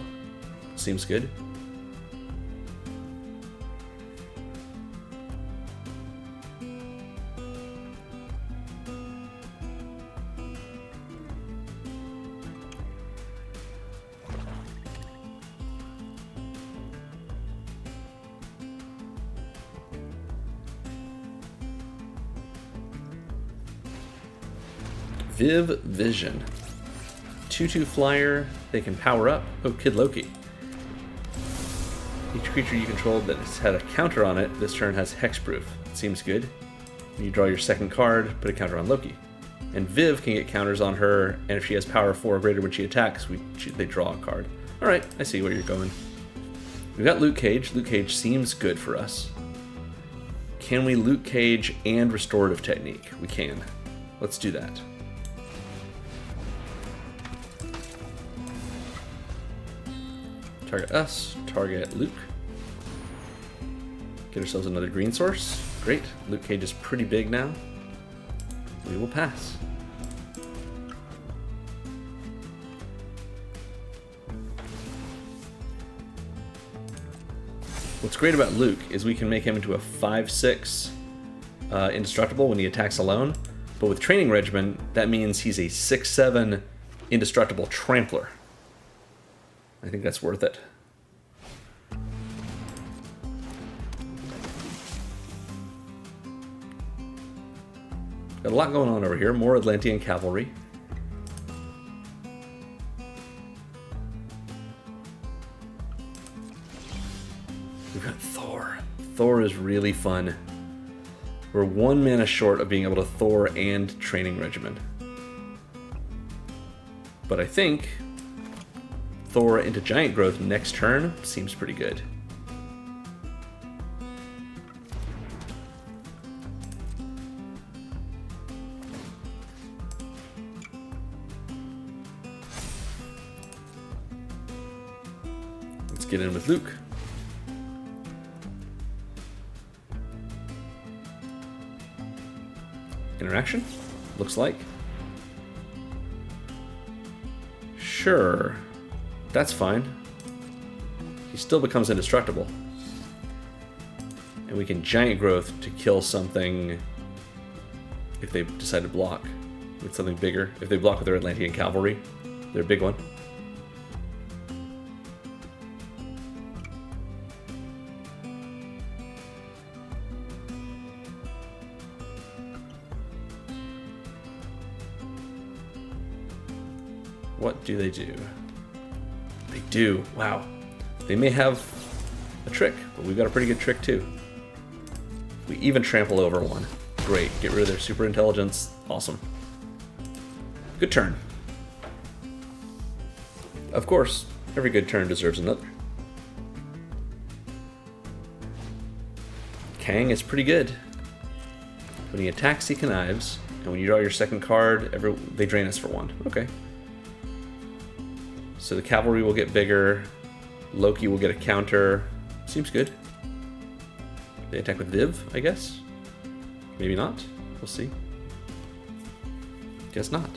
Seems good. Viv Vision. 2/2 flyer, they can power up. Oh, Kid Loki. Each creature you controlled that has had a counter on it this turn has hexproof. Seems good. You draw your second card, put a counter on Loki. And Viv can get counters on her, and if she has power 4 or greater when she attacks, they draw a card. Alright, I see where you're going. We've got Luke Cage. Luke Cage seems good for us. Can we Luke Cage and restorative technique? We can. Let's do that. Target us, target Luke. Get ourselves another green source. Great. Luke Cage is pretty big now. We will pass. What's great about Luke is we can make him into a 5/6 indestructible when he attacks alone, but with Training Regimen, that means he's a 6/7 indestructible trampler. I think that's worth it. Got a lot going on over here. More Atlantean cavalry. We've got Thor. Thor is really fun. We're 1 mana short of being able to Thor and Training Regimen. But I think Thor into Giant Growth next turn seems pretty good. Let's get in with Luke. Interaction? Looks like. Sure. That's fine. He still becomes indestructible. And we can Giant Growth to kill something if they decide to block with something bigger. If they block with their Atlantean Cavalry, their big one. What do they do? They do. Wow. They may have a trick, but we've got a pretty good trick too. We even trample over one. Great. Get rid of their super intelligence. Awesome. Good turn. Of course, every good turn deserves another. Kang is pretty good. When he attacks, he connives, and when you draw your second card, they drain us for 1. Okay. So the cavalry will get bigger. Loki will get a counter. Seems good. They attack with Viv, I guess. Maybe not. We'll see. Guess not.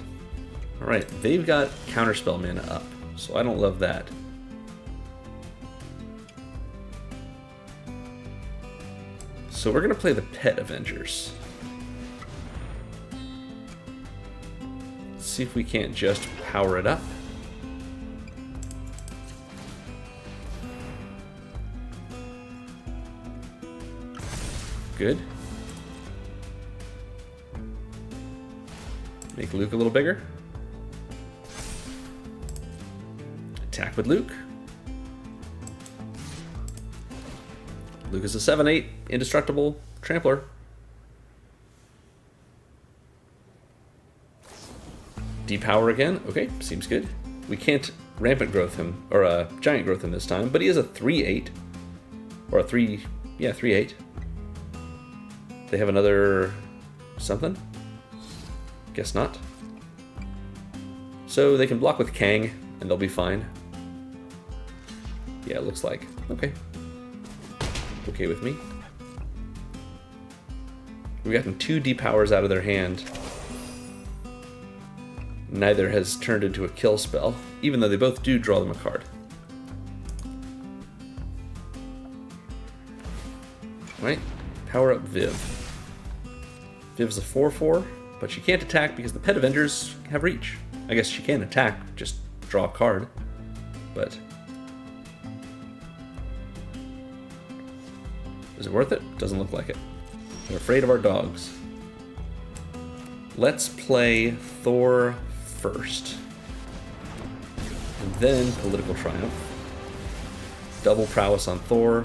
Alright, they've got counterspell mana up, so I don't love that. So we're going to play the Pet Avengers. Let's see if we can't just power it up. Good. Make Luke a little bigger. Attack with Luke. Luke is a 7/8, indestructible, trampler. Depower again. Okay, seems good. We can't rampant growth him, or giant growth him this time, but he is a 3/8. Or a 3/8. They have another something? Guess not. So they can block with Kang, and they'll be fine. Yeah, it looks like. Okay. Okay with me. We've gotten 2 depowers out of their hand. Neither has turned into a kill spell, even though they both do draw them a card. Right? Power up Viv. Viv's a 4/4, but she can't attack because the Pet Avengers have reach. I guess she can attack, just draw a card. But is it worth it? Doesn't look like it. We're afraid of our dogs. Let's play Thor first. And then Political Triumph. Double prowess on Thor.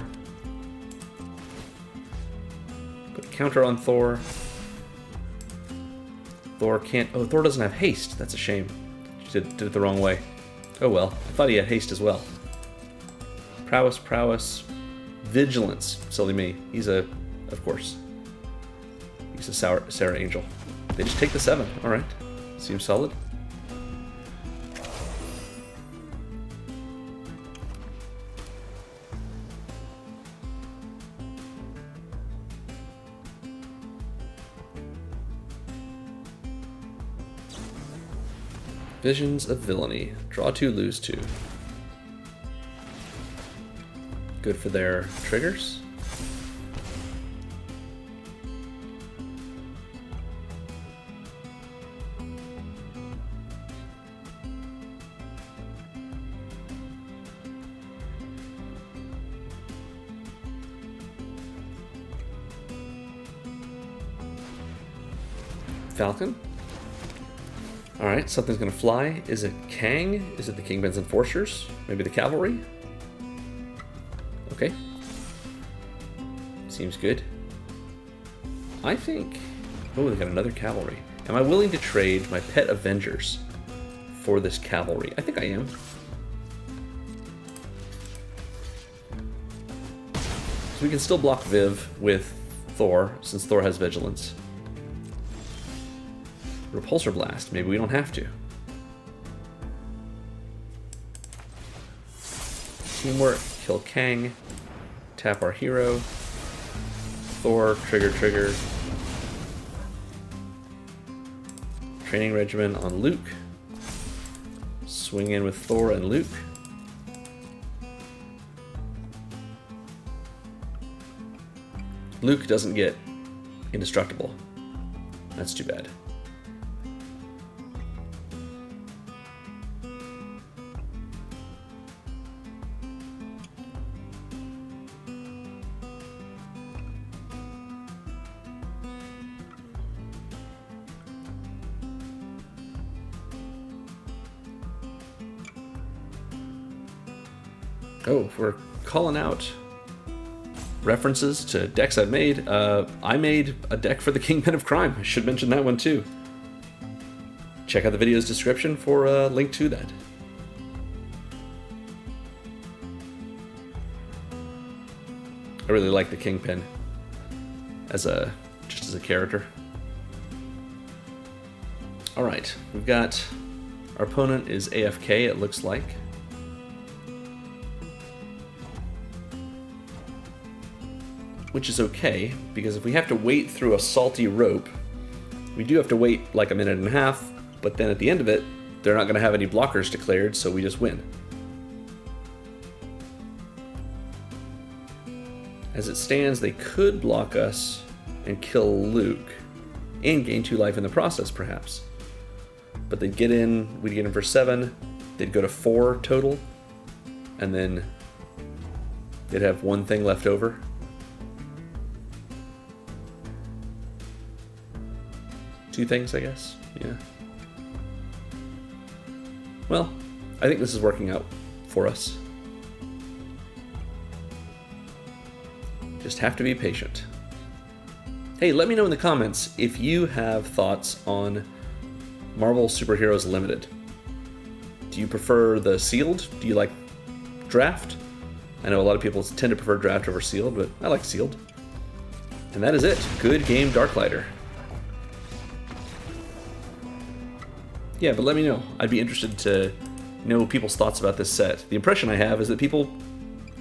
Put a counter on Thor. Thor can't... Oh, Thor doesn't have haste. That's a shame. She did it the wrong way. Oh well. I thought he had haste as well. Prowess, prowess. Vigilance. Silly me. He's a... Of course. He's a Sarah Angel. They just take the 7. Alright. Seems solid. Visions of Villainy. Draw 2, lose 2. Good for their triggers. Falcon. Alright, something's gonna fly. Is it Kang? Is it the Kingpin's Enforcers? Maybe the Cavalry? Okay. Seems good. I think... Oh, they got another Cavalry. Am I willing to trade my pet Avengers for this Cavalry? I think I am. So we can still block Viv with Thor, since Thor has Vigilance. Repulsor Blast. Maybe we don't have to. Teamwork. Kill Kang. Tap our hero. Thor. Trigger. Training Regimen on Luke. Swing in with Thor and Luke. Luke doesn't get indestructible. That's too bad. Oh, we're calling out references to decks I've made. I made a deck for the Kingpin of Crime. I should mention that one too. Check out the video's description for a link to that. I really like the Kingpin as just as a character. All right, we've got our opponent is AFK. It looks like. Which is okay, because if we have to wait through a salty rope, we do have to wait like a minute and a half, but then at the end of it, they're not going to have any blockers declared, so we just win. As it stands, they could block us and kill Luke, and gain 2 life in the process, perhaps. But they'd get in, we'd get in for 7, they'd go to 4 total, and then they'd have 1 thing left over. Two things, I guess. Yeah. Well, I think this is working out for us. Just have to be patient. Hey, let me know in the comments if you have thoughts on Marvel Superheroes Limited. Do you prefer the sealed? Do you like draft? I know a lot of people tend to prefer draft over sealed, but I like sealed. And that is it. Good game, Darklighter. Yeah, but let me know. I'd be interested to know people's thoughts about this set. The impression I have is that people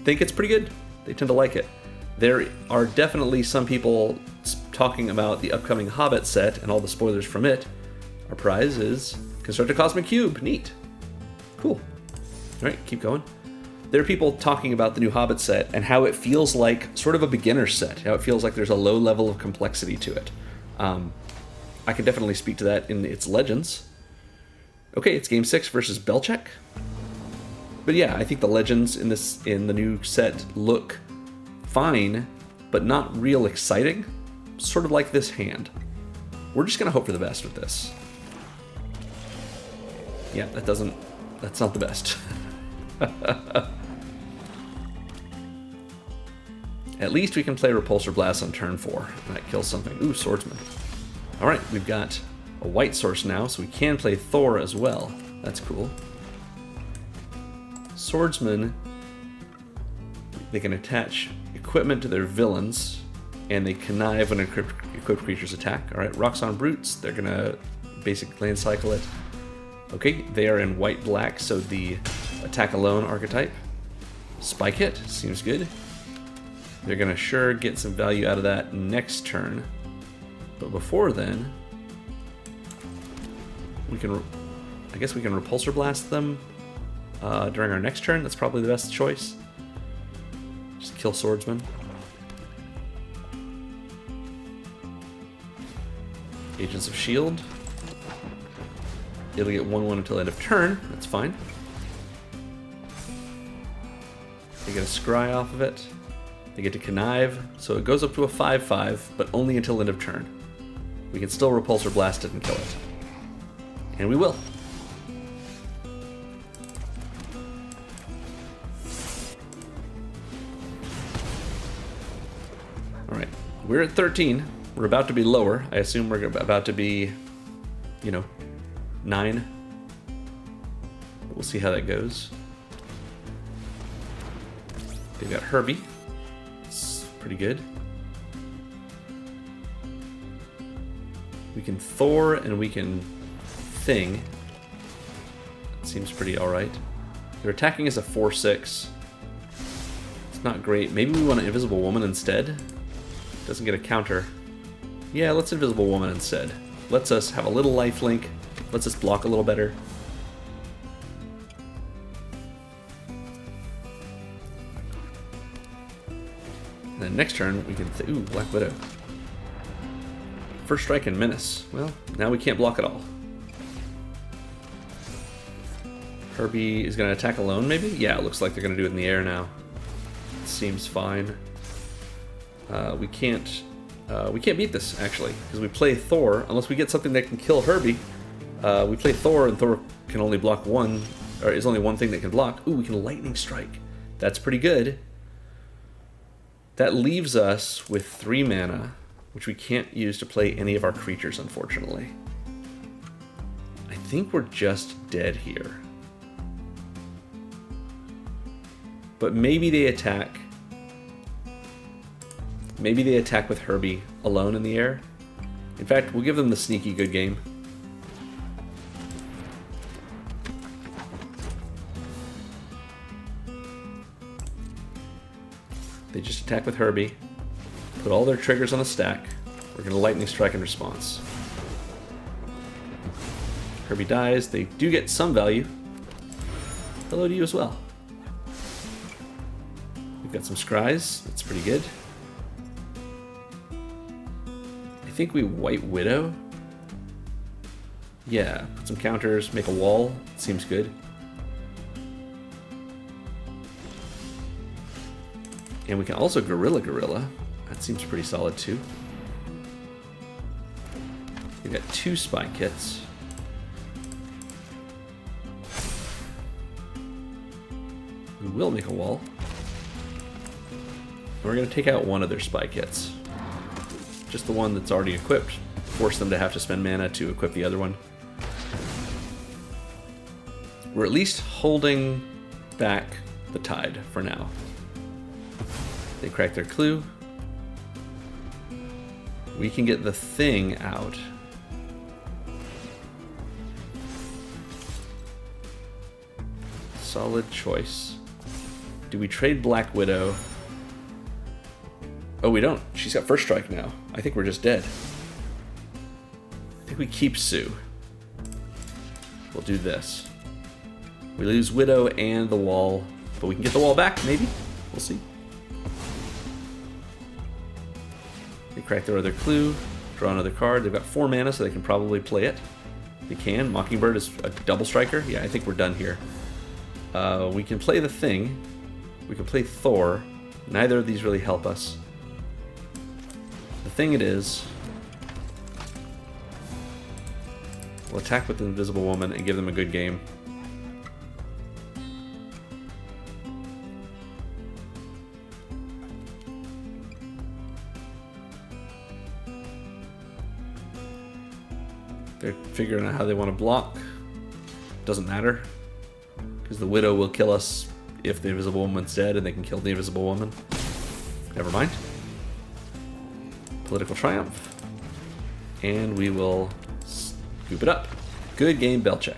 think it's pretty good. They tend to like it. There are definitely some people talking about the upcoming Hobbit set and all the spoilers from it. Our prize is Construct a Cosmic Cube. Neat. Cool. All right, keep going. There are people talking about the new Hobbit set and how it feels like sort of a beginner set, how it feels like there's a low level of complexity to it. I can definitely speak to that in its legends. Okay, it's game 6 versus Belchek. But yeah, I think the legends in the new set look fine, but not real exciting. Sort of like this hand. We're just gonna hope for the best with this. Yeah, that's not the best. At least we can play Repulsor Blast on turn 4. That kills something. Ooh, Swordsman. Alright, we've got a white source now, so we can play Thor as well. That's cool. Swordsman, they can attach equipment to their villains, and they connive when equipped creatures attack. Alright, Rocks on Brutes, they're gonna basic land cycle it. Okay, they are in white-black, so the attack alone archetype. Spike Hit, seems good. They're gonna sure get some value out of that next turn. But before then, I guess we can Repulsor Blast them during our next turn. That's probably the best choice. Just kill Swordsman. Agents of S.H.I.E.L.D. It'll get 1/1 until end of turn. That's fine. They get a Scry off of it. They get to connive, so it goes up to a 5/5, but only until end of turn. We can still Repulsor Blast it and kill it. And we will. Alright, we're at 13. We're about to be lower. I assume we're about to be, 9. We'll see how that goes. They've got Herbie. It's pretty good. We can Thor and we can Thing. Seems pretty alright. They're attacking as a 4/6. It's not great. Maybe we want an Invisible Woman instead? Doesn't get a counter. Yeah, let's Invisible Woman instead. Lets us have a little lifelink. Lets us block a little better. And then next turn we can... Ooh, Black Widow. First strike and menace. Well, now we can't block at all. Herbie is going to attack alone, maybe? Yeah, it looks like they're going to do it in the air now. Seems fine. We can't beat this, actually, because we play Thor. Unless we get something that can kill Herbie, we play Thor, and Thor can only block one, or is only one thing that can block. Ooh, we can Lightning Strike. That's pretty good. That leaves us with 3 mana, which we can't use to play any of our creatures, unfortunately. I think we're just dead here. But maybe they attack. Maybe they attack with Herbie alone in the air. In fact, we'll give them the sneaky good game. They just attack with Herbie. Put all their triggers on the stack. We're going to Lightning Strike in response. Herbie dies. They do get some value. Hello to you as well. We've got some Scries. That's pretty good. I think we White Widow. Yeah, put some counters, make a wall. Seems good. And we can also Gorilla. That seems pretty solid too. We've got 2 Spy Kits. We will make a wall. And we're going to take out one of their Spy Kits. Just the one that's already equipped. Force them to have to spend mana to equip the other one. We're at least holding back the tide for now. They crack their clue. We can get the Thing out. Solid choice. Do we trade Black Widow? Oh, we don't. She's got first strike now. I think we're just dead. I think we keep Sue. We'll do this. We lose Widow and the wall, but we can get the wall back, maybe? We'll see. They crack their other clue, draw another card. They've got 4 mana, so they can probably play it. They can. Mockingbird is a double striker. Yeah, I think we're done here. We can play the Thing. We can play Thor. Neither of these really help us. The Thing it is. We'll attack with the Invisible Woman and give them a good game. They're figuring out how they want to block. Doesn't matter. Because the Widow will kill us if the Invisible Woman's dead, and they can kill the Invisible Woman. Never mind. Political Triumph. And we will scoop it up. Good game, Belichick.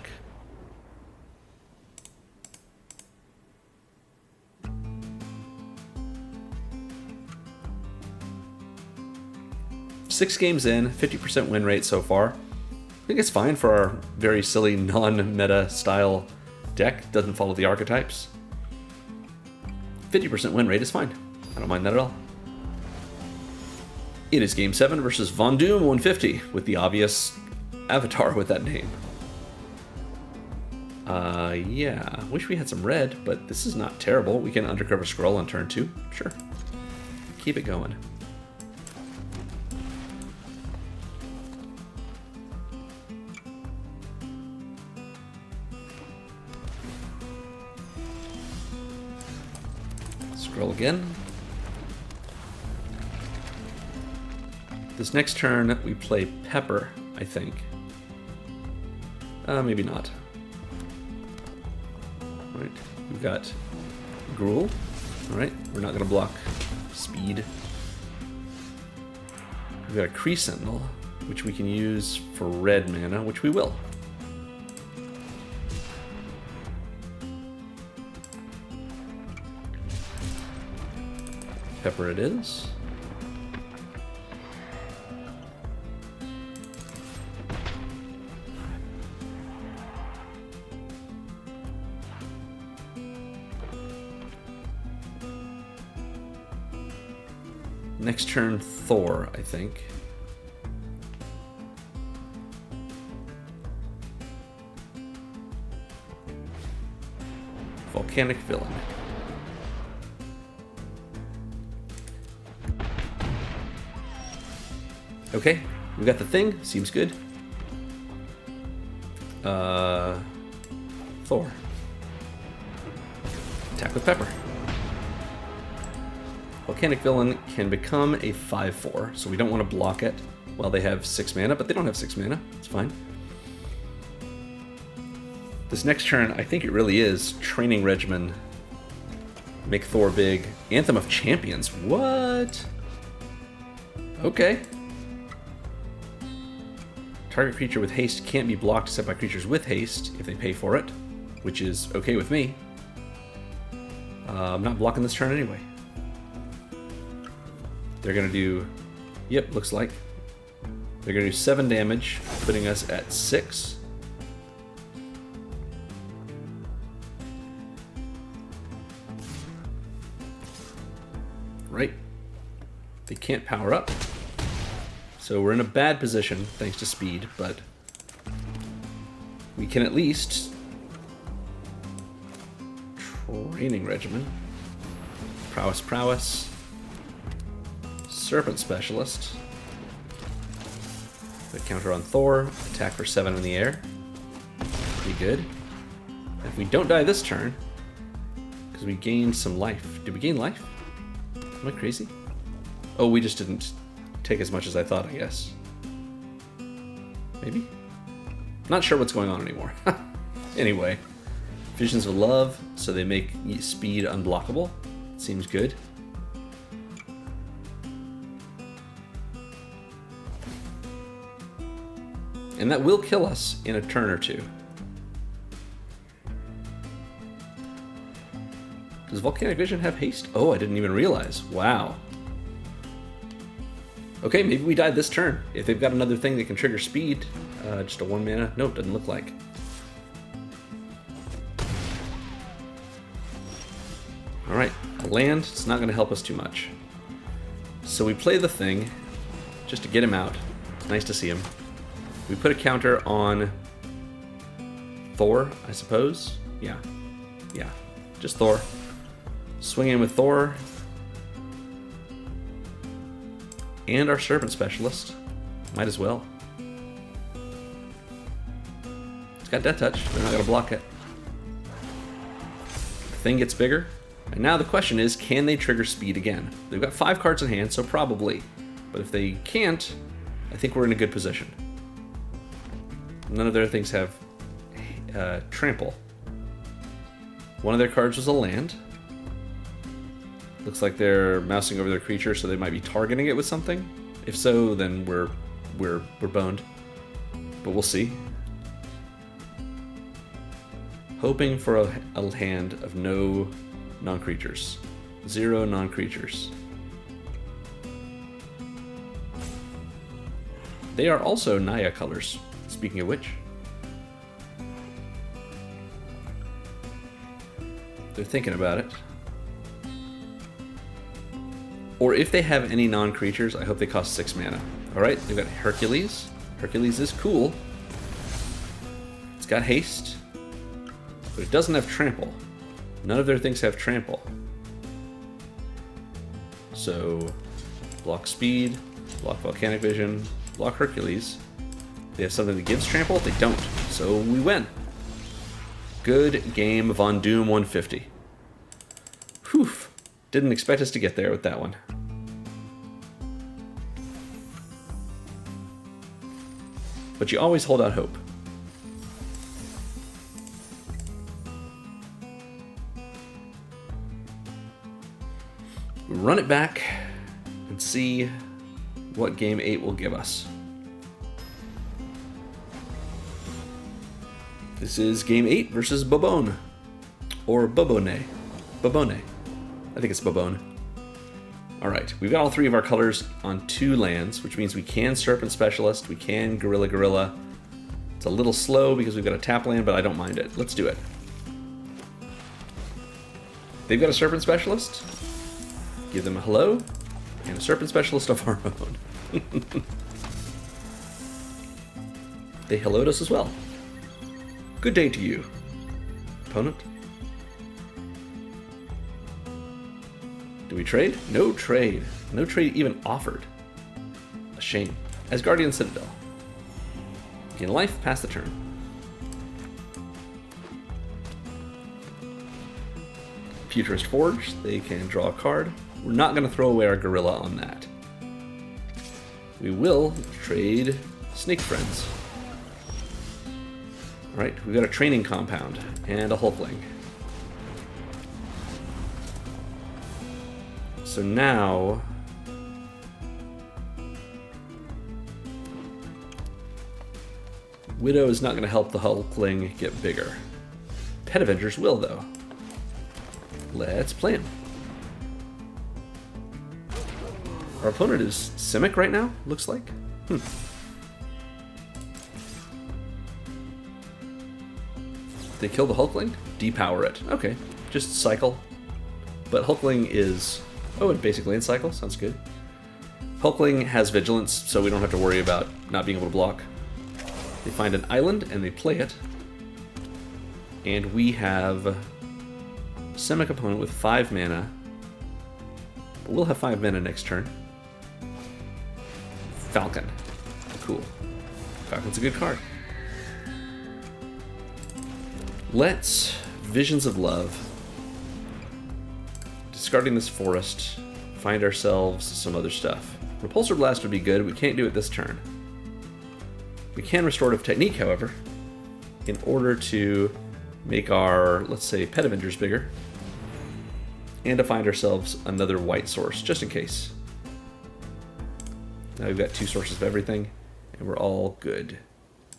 Six games in, 50% win rate so far. I think it's fine for our very silly non-meta style deck. Doesn't follow the archetypes. 50% win rate is fine. I don't mind that at all. It is Game 7 versus Von Doom 150 with the obvious avatar with that name. Yeah. Wish we had some red, but this is not terrible. We can Undercover Scroll on turn 2. Sure. Keep it going. Scroll again. This next turn, we play Pepper, I think. Maybe not. All right, we've got Gruul. All right, we're not gonna block speed. We've got a Kree Sentinel, which we can use for red mana, which we will. Pepper it is. Next turn, Thor, I think. Volcanic Villain. Okay, we got the thing. Seems good. Thor. Attack with Pepper. Volcanic Villain can become a 5/4, so we don't want to block it while they have 6 mana, but they don't have 6 mana. It's fine. This next turn, I think it really is Training Regimen. Make Thor big. Anthem of Champions. What? Okay. Target creature with haste can't be blocked except by creatures with haste if they pay for it, which is okay with me. I'm not blocking this turn anyway. They're going to do, yep, looks like. They're going to do 7 damage, putting us at 6. Right. They can't power up. So we're in a bad position, thanks to speed, but we can at least Training Regimen. Prowess. Serpent Specialist. The counter on Thor. Attack for 7 in the air. Pretty good. If we don't die this turn, because we gained some life. Did we gain life? Am I crazy? Oh, we just didn't take as much as I thought, I guess. Maybe? Not sure what's going on anymore. Anyway. Visions of Love, so they make speed unblockable. Seems good. And that will kill us in a turn or two. Does Volcanic Vision have haste? Oh, I didn't even realize. Wow. Okay, maybe we died this turn. If they've got another thing that can trigger speed, just a 1 mana. No, it doesn't look like. Alright, a land, it's not going to help us too much. So we play the thing, just to get him out. It's nice to see him. We put a counter on Thor, I suppose. Yeah, just Thor. Swing in with Thor. And our Serpent Specialist. Might as well. It's got Death Touch, they're not going to block it. The thing gets bigger. And now the question is, can they trigger speed again? They've got 5 cards in hand, so probably. But if they can't, I think we're in a good position. None of their things have trample. One of their cards was a land. Looks like they're mousing over their creature, so they might be targeting it with something. If so, then we're boned. But we'll see. Hoping for a hand of no non-creatures. 0 non-creatures. They are also Naya colors, speaking of which. They're thinking about it. Or if they have any non-creatures, I hope they cost 6 mana. Alright, they've got Hercules. Hercules is cool. It's got haste. But it doesn't have trample. None of their things have trample. So, block speed, block Volcanic Vision, block Hercules. They have something that gives trample? They don't. So we win. Good game, Von Doom 150. Whew. Didn't expect us to get there with that one. But you always hold out hope. Run it back and see what game 8 will give us. This is game 8 versus Bobone. Or Bobone. Bobone. I think it's Bobone. Alright, we've got all 3 of our colors on 2 lands, which means we can Serpent Specialist, we can Gorilla Gorilla. It's a little slow because we've got a tap land, but I don't mind it. Let's do it. They've got a Serpent Specialist. Give them a hello, and a Serpent Specialist of our own. They helloed us as well. Good day to you, opponent. Do we trade? No trade. No trade even offered. A shame. As Guardian Citadel. Gain life, pass the turn. Futurist Forge, they can draw a card. We're not going to throw away our Gorilla on that. We will trade Snake Friends. Alright, we've got a Training Compound and a Hulkling. So now... Widow is not going to help the Hulkling get bigger. Pet Avengers will, though. Let's play him. Our opponent is Simic right now, looks like. They kill the Hulkling? Depower it. Okay, just cycle. But Hulkling is... Oh, and basically in cycle, sounds good. Hulkling has Vigilance, so we don't have to worry about not being able to block. They find an island and they play it. And we have a Simic opponent with 5 mana. But we'll have 5 mana next turn. Falcon. Cool. Falcon's a good card. Let's Visions of Love. Discarding this forest, find ourselves some other stuff. Repulsor Blast would be good. We can't do it this turn. We can Restorative Technique, however, in order to make our, let's say, Pet Avengers bigger, and to find ourselves another white source, just in case. Now we've got 2 sources of everything, and we're all good.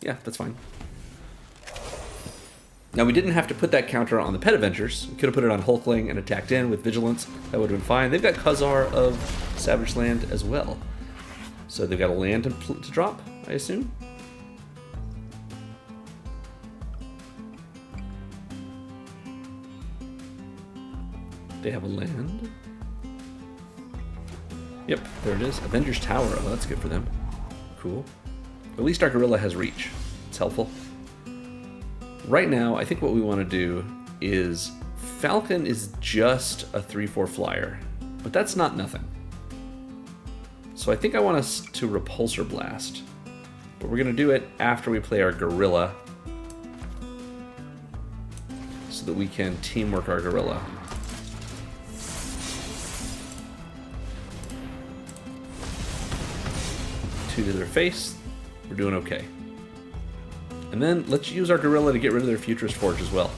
Yeah, that's fine. Now we didn't have to put that counter on the Pet Avengers. We could have put it on Hulkling and attacked in with Vigilance. That would have been fine. They've got Khazar of Savage Land as well. So they've got a land to drop, I assume? They have a land. Yep, there it is. Avengers Tower. Oh, that's good for them. Cool. At least our Gorilla has reach. It's helpful. Right now, I think what we want to do is... Falcon is just a 3/4 flyer, but that's not nothing. So I think I want us to Repulsor Blast. But we're going to do it after we play our Gorilla, so that we can teamwork our Gorilla. To their face, we're doing okay. And then let's use our Gorilla to get rid of their Futurist Forge as well.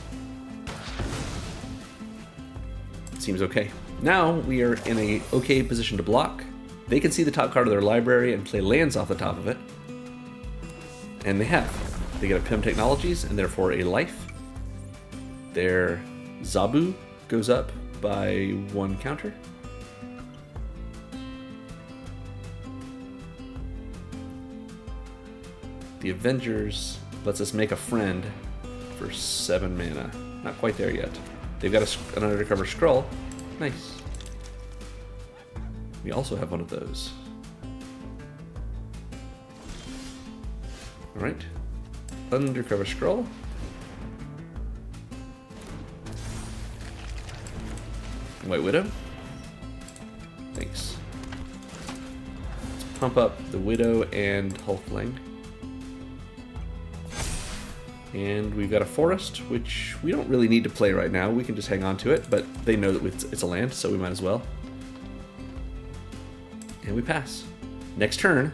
Seems okay. Now we are in a okay position to block. They can see the top card of their library and play lands off the top of it. And they have. They get a PIM Technologies and therefore a life. Their Zabu goes up by 1 counter. The Avengers lets us make a friend for 7 mana. Not quite there yet. They've got an Undercover Skrull. Nice. We also have one of those. Alright. Undercover Skrull. White Widow. Thanks. Let's pump up the Widow and Hulkling. And we've got a forest, which we don't really need to play right now. We can just hang on to it, but they know that it's a land, so we might as well. And we pass. Next turn,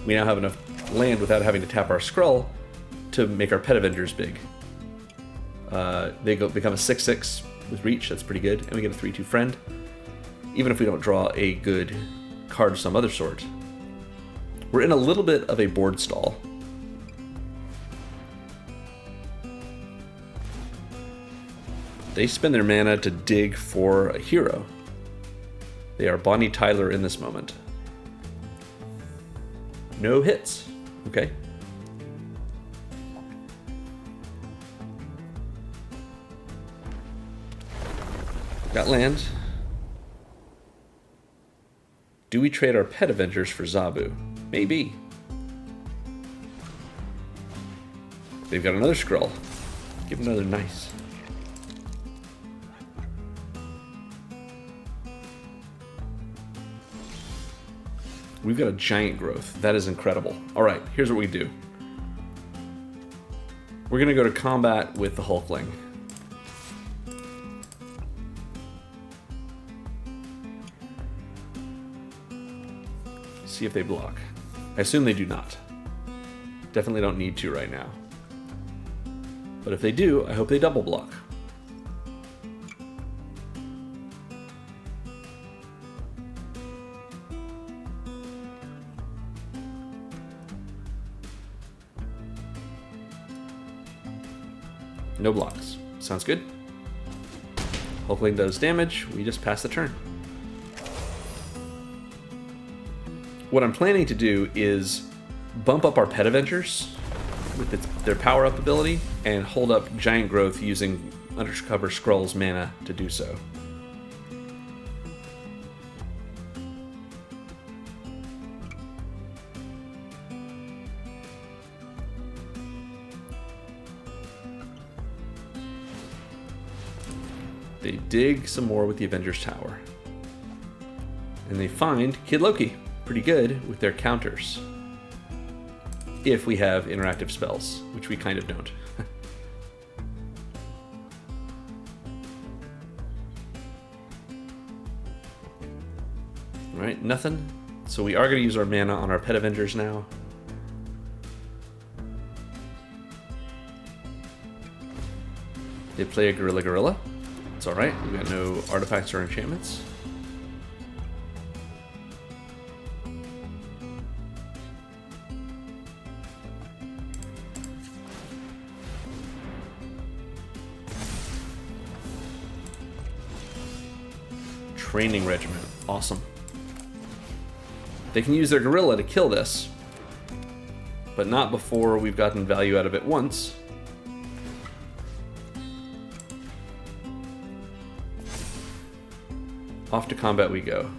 we now have enough land without having to tap our scroll to make our Pet Avengers big. They become a 6/6 with reach, that's pretty good, and we get a 3/2 friend, even if we don't draw a good card of some other sort. We're in a little bit of a board stall. They spend their mana to dig for a hero. They are Bonnie Tyler in this moment. No hits. Okay. Got land. Do we trade our Pet Avengers for Zabu? Maybe. They've got another scroll. Give them another nice. We've got a giant growth. That is incredible. All right, here's what we do. We're going to go to combat with the Hulkling. See if they block. I assume they do not. Definitely don't need to right now. But if they do, I hope they double block. No blocks. Sounds good. Hulkling does damage. We just pass the turn. What I'm planning to do is bump up our Pet Avengers with their power-up ability and hold up Giant Growth using Undercover Scroll's mana to do so. They dig some more with the Avengers Tower. And they find Kid Loki. Pretty good with their counters. If we have interactive spells, which we kind of don't. Alright, nothing. So we are going to use our mana on our Pet Avengers now. They play a Gorilla. It's alright, we've got no artifacts or enchantments. Training Regiment, awesome. They can use their Gorilla to kill this, but not before we've gotten value out of it once. Off to combat we go.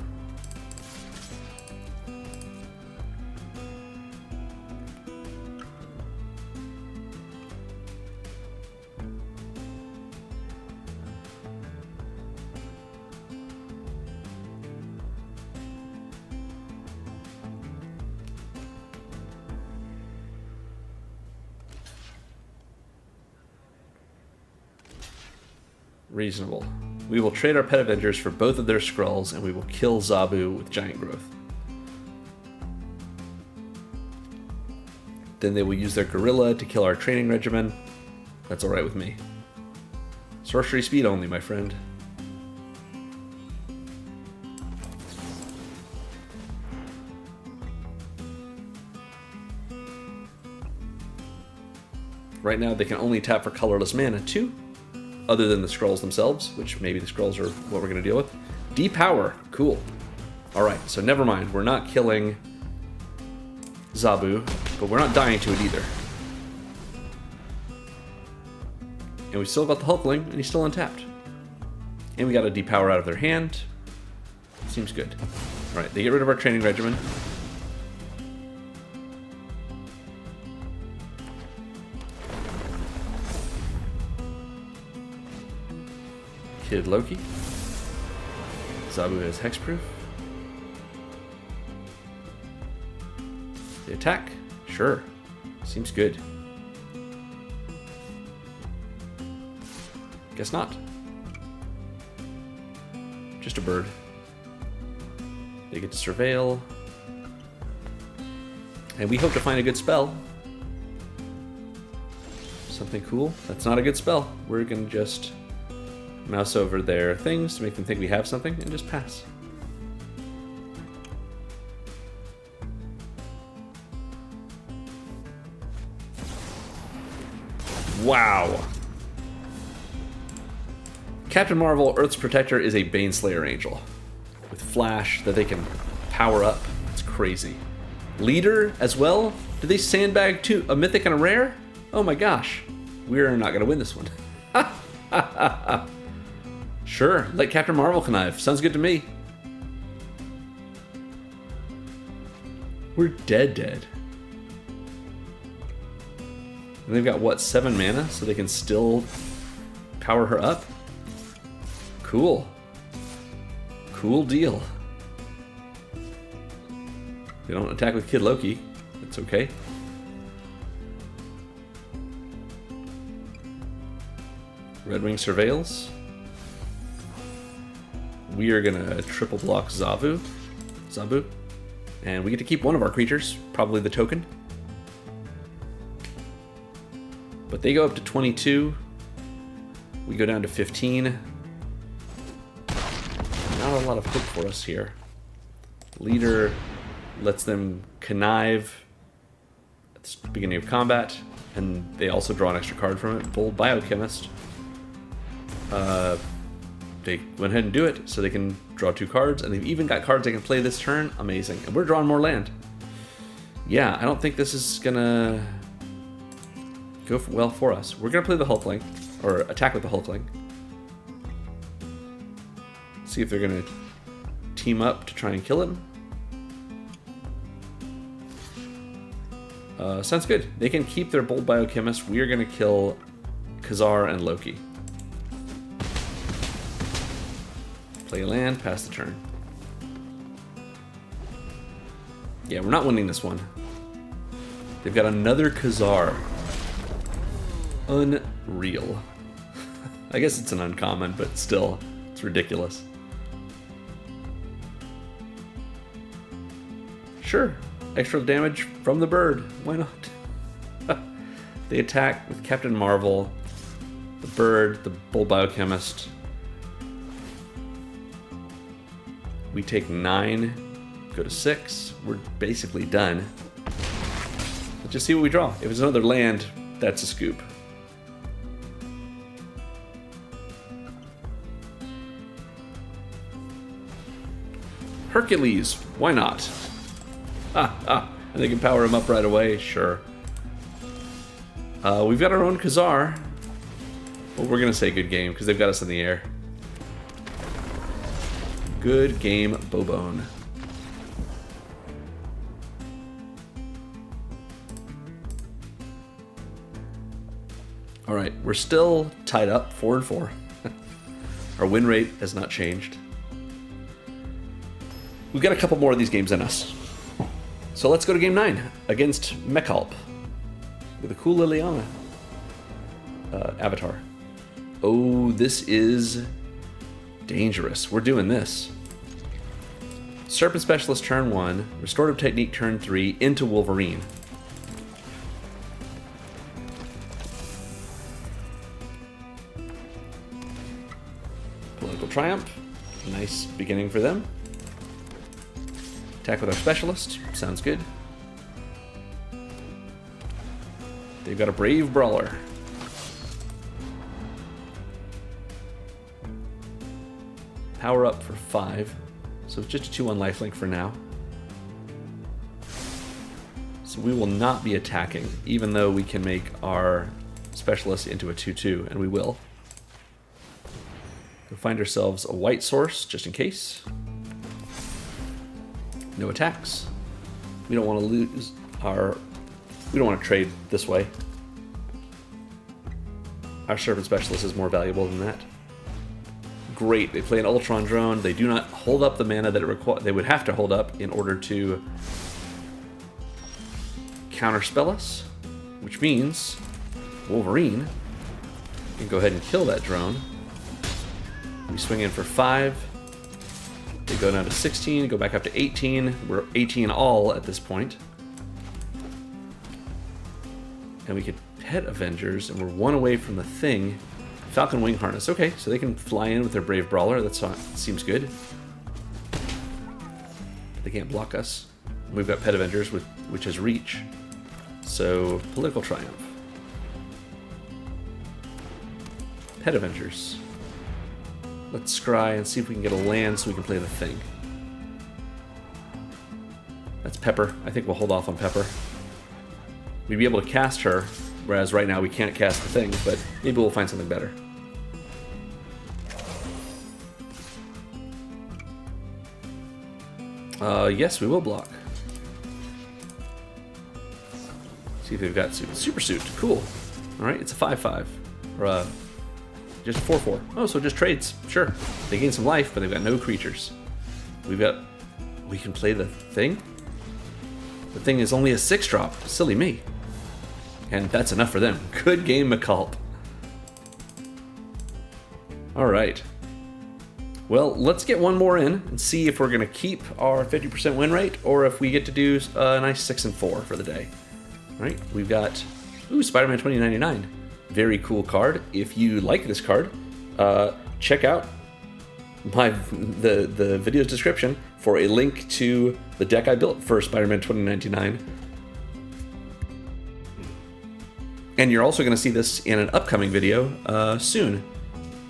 Reasonable. We will trade our Pet Avengers for both of their scrolls, and we will kill Zabu with Giant Growth. Then they will use their Gorilla to kill our Training Regimen. That's alright with me. Sorcery speed only, my friend. Right now they can only tap for colorless mana too, other than the scrolls themselves, which maybe the scrolls are what we're going to deal with. Depower, cool. Alright, so never mind, we're not killing Zabu, but we're not dying to it either. And we still got the Hulkling, and he's still untapped. And we got a depower out of their hand. Seems good. Alright, they get rid of our Training Regimen. Kid Loki. Zabu has Hexproof. They attack? Sure. Seems good. Guess not. Just a bird. They get to surveil. And we hope to find a good spell. Something cool. That's not a good spell. We're gonna just mouse over their things to make them think we have something and just pass. Wow. Captain Marvel, Earth's Protector, is a Baneslayer Angel with flash that they can power up. It's crazy. Leader as well? Do they sandbag two, a mythic and a rare? Oh my gosh. We're not going to win this one. Sure, let Captain Marvel connive. Sounds good to me. We're dead. And they've got, what, 7 mana? So they can still power her up? Cool. Cool deal. They don't attack with Kid Loki. That's okay. Red Wing surveils. We are gonna triple block Zabu. And we get to keep one of our creatures, probably the token. But they go up to 22. We go down to 15. Not a lot of hope for us here. Leader lets them connive at the beginning of combat, and they also draw an extra card from it. Bold Biochemist. They went ahead and do it, so they can draw 2 cards, and they've even got cards they can play this turn. Amazing. And we're drawing more land. Yeah, I don't think this is gonna go well for us. We're gonna play the Hulkling, or attack with the Hulkling. See if they're gonna team up to try and kill him. Sounds good. They can keep their Bold Biochemist. We are gonna kill Khazar and Loki. Play a land, pass the turn. Yeah, we're not winning this one. They've got another Khazar. Unreal. I guess it's an uncommon, but still, it's ridiculous. Sure, extra damage from the bird. Why not? They attack with Captain Marvel, the bird, the Bold Biochemist. We take 9, go to 6. We're basically done. Let's just see what we draw. If it's another land, that's a scoop. Hercules, why not? And they can power him up right away, sure. We've got our own Khazar. But we're gonna say good game, because they've got us in the air. Good game, Bobone. All right, we're still tied up 4-4. Our win rate has not changed. We've got a couple more of these games in us. So let's go to game 9 against Mechalp with a cool Liliana avatar. Oh, this is dangerous. We're doing this. Serpent Specialist turn 1, Restorative Technique turn 3 into Wolverine. Political Triumph, nice beginning for them. Attack with our Specialist, sounds good. They've got a Brave Brawler. Power up for 5, so it's just a 2-1 lifelink for now. So we will not be attacking, even though we can make our Specialist into a 2-2, and we will. We'll find ourselves a white source, just in case. No attacks. We don't want to lose our... We don't want to trade this way. Our Serpent Specialist is more valuable than that. Great, they play an Ultron Drone. They do not hold up the mana that they would have to hold up in order to counterspell us, which means Wolverine can go ahead and kill that drone. We swing in for 5. They go down to 16, go back up to 18. We're 18 all at this point. And we could pet Avengers, and we're 1 away from the thing. Falcon Wing Harness. Okay, so they can fly in with their Brave Brawler. That seems good. They can't block us. We've got Pet Avengers, which has Reach. So, Political Triumph. Pet Avengers. Let's scry and see if we can get a land so we can play the thing. That's Pepper. I think we'll hold off on Pepper. We'd be able to cast her, whereas right now we can't cast the thing, but maybe we'll find something better. Yes, we will block. See if they've got Super Suit. Cool. Alright, it's a 5/5. Or just a 4/4. Oh, so just trades. Sure. They gain some life, but they've got no creatures. We can play the thing? The thing is only a 6-drop. Silly me. And that's enough for them. Good game, McCulp. Alright. Well, let's get one more in and see if we're going to keep our 50% win rate or if we get to do a nice 6-4 for the day. Alright, we've got Spider-Man 2099. Very cool card. If you like this card, check out the video's description for a link to the deck I built for Spider-Man 2099. And you're also going to see this in an upcoming video soon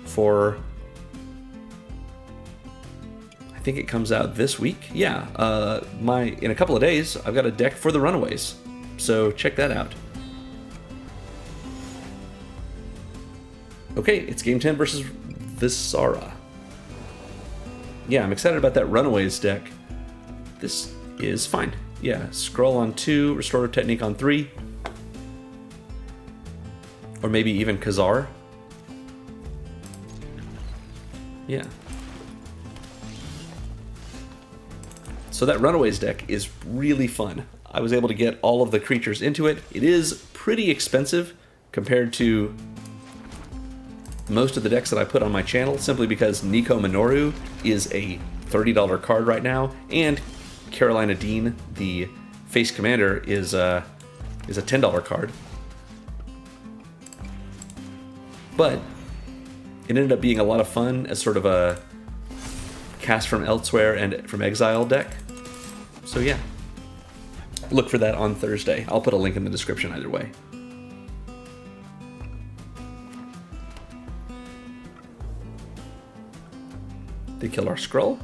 for... I think it comes out this week. Yeah, in a couple of days, I've got a deck for the Runaways. So check that out. Okay, it's game 10 versus Visara. Yeah, I'm excited about that Runaways deck. This is fine. Yeah, Scroll on 2, Restorative Technique on 3. Or maybe even Khazar. Yeah. So that Runaways deck is really fun. I was able to get all of the creatures into it. It is pretty expensive compared to most of the decks that I put on my channel, simply because Nico Minoru is a $30 card right now, and Carolina Dean, the face commander, is a $10 card. But it ended up being a lot of fun as sort of a cast from elsewhere and from exile deck. So yeah, look for that on Thursday. I'll put a link in the description either way. They kill our Skrull.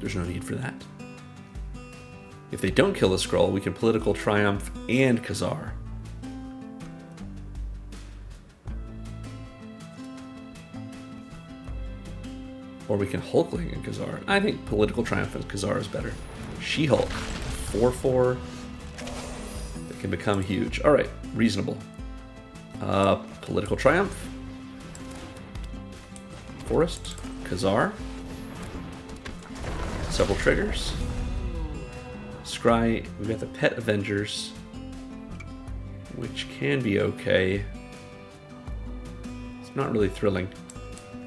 There's no need for that. If they don't kill the Skrull, we can Political Triumph and Khazar. Or we can Hulkling and Khazar. I think Political Triumph and Khazar is better. She-Hulk, 4/4. That can become huge. All right, reasonable. Political Triumph. Forest, Khazar. Several triggers. Scry, we've got the Pet Avengers, which can be okay. It's not really thrilling.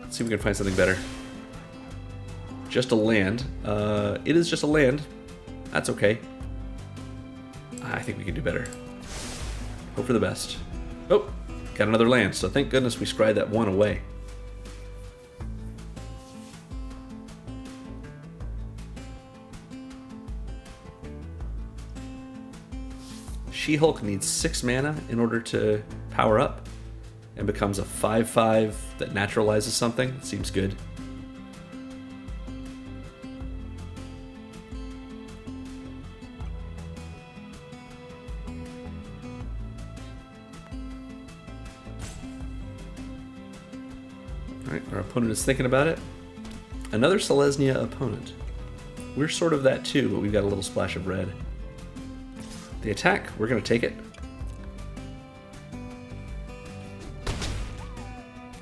Let's see if we can find something better. Just a land. It is just a land. That's okay. I think we can do better. Hope for the best. Oh, got another land, so thank goodness we scried that one away. She-Hulk needs 6 mana in order to power up and becomes a 5/5 that naturalizes something. Seems good. Alright, our opponent is thinking about it. Another Selesnya opponent. We're sort of that too, but we've got a little splash of red. The attack, we're going to take it.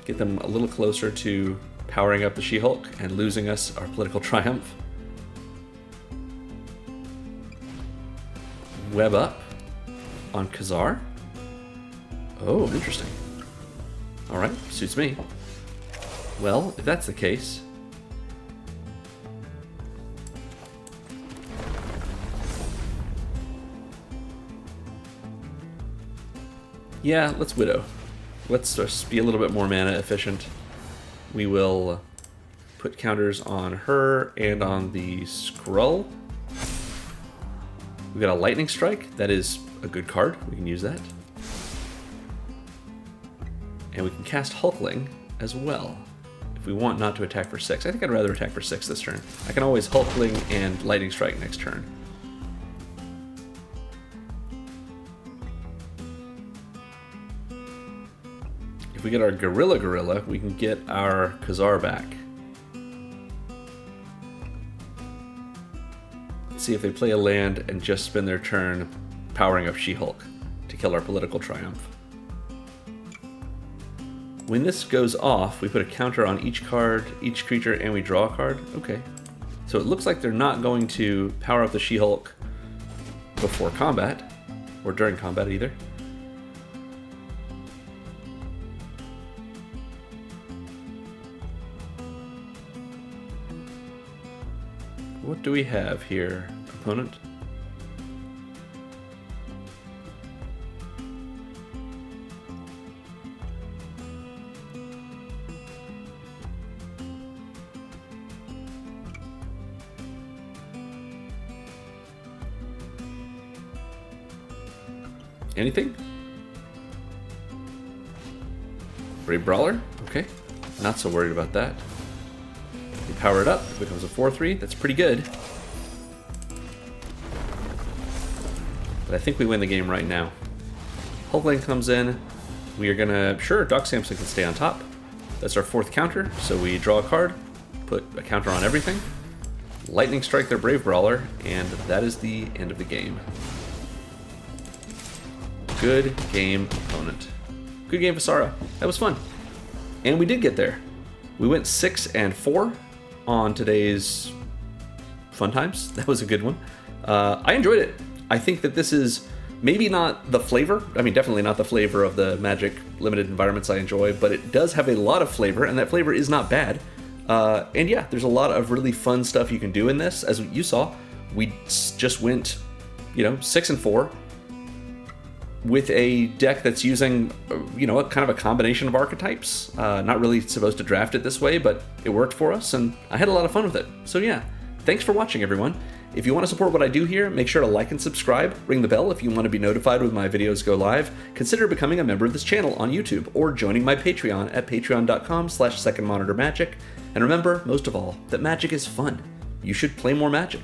Get them a little closer to powering up the She-Hulk and losing us our Political Triumph. Web up on Khazar. Oh, interesting. Alright, suits me. Well, if that's the case... yeah, let's Widow. Let's just be a little bit more mana efficient. We will put counters on her and on the Skrull. We got a Lightning Strike. That is a good card. We can use that. And we can cast Hulkling as well, if we want not to attack for 6. I think I'd rather attack for 6 this turn. I can always Hulkling and Lightning Strike next turn. If we get our Gorilla, we can get our Khazar back. Let's see if they play a land and just spend their turn powering up She-Hulk to kill our political triumph. When this goes off, we put a counter on each card, each creature, and we draw a card. Okay. So it looks like they're not going to power up the She-Hulk before combat, or during combat either. What do we have here, opponent? Anything? Brave Brawler? Okay. Not so worried about that. You power it up, it becomes a 4/3. That's pretty good. But I think we win the game right now. Hulkling comes in. We are gonna... sure, Doc Samson can stay on top. That's our 4th counter, so we draw a card, put a counter on everything, Lightning Strike their Brave Brawler, and that is the end of the game. Good game, opponent. Good game, Vasara. That was fun. And we did get there. We went 6-4 on today's Fun Times. That was a good one. I enjoyed it. I think that this is maybe not the flavor. I mean, definitely not the flavor of the Magic limited environments I enjoy, but it does have a lot of flavor, and that flavor is not bad. And yeah, there's a lot of really fun stuff you can do in this. As you saw, we just went, 6-4. With a deck that's using, a kind of a combination of archetypes. Not really supposed to draft it this way, but it worked for us, and I had a lot of fun with it. So yeah, thanks for watching, everyone. If you want to support what I do here, make sure to like and subscribe, ring the bell if you want to be notified when my videos go live, consider becoming a member of this channel on YouTube, or joining my Patreon at patreon.com/secondmonitormagic, and remember, most of all, that Magic is fun. You should play more Magic.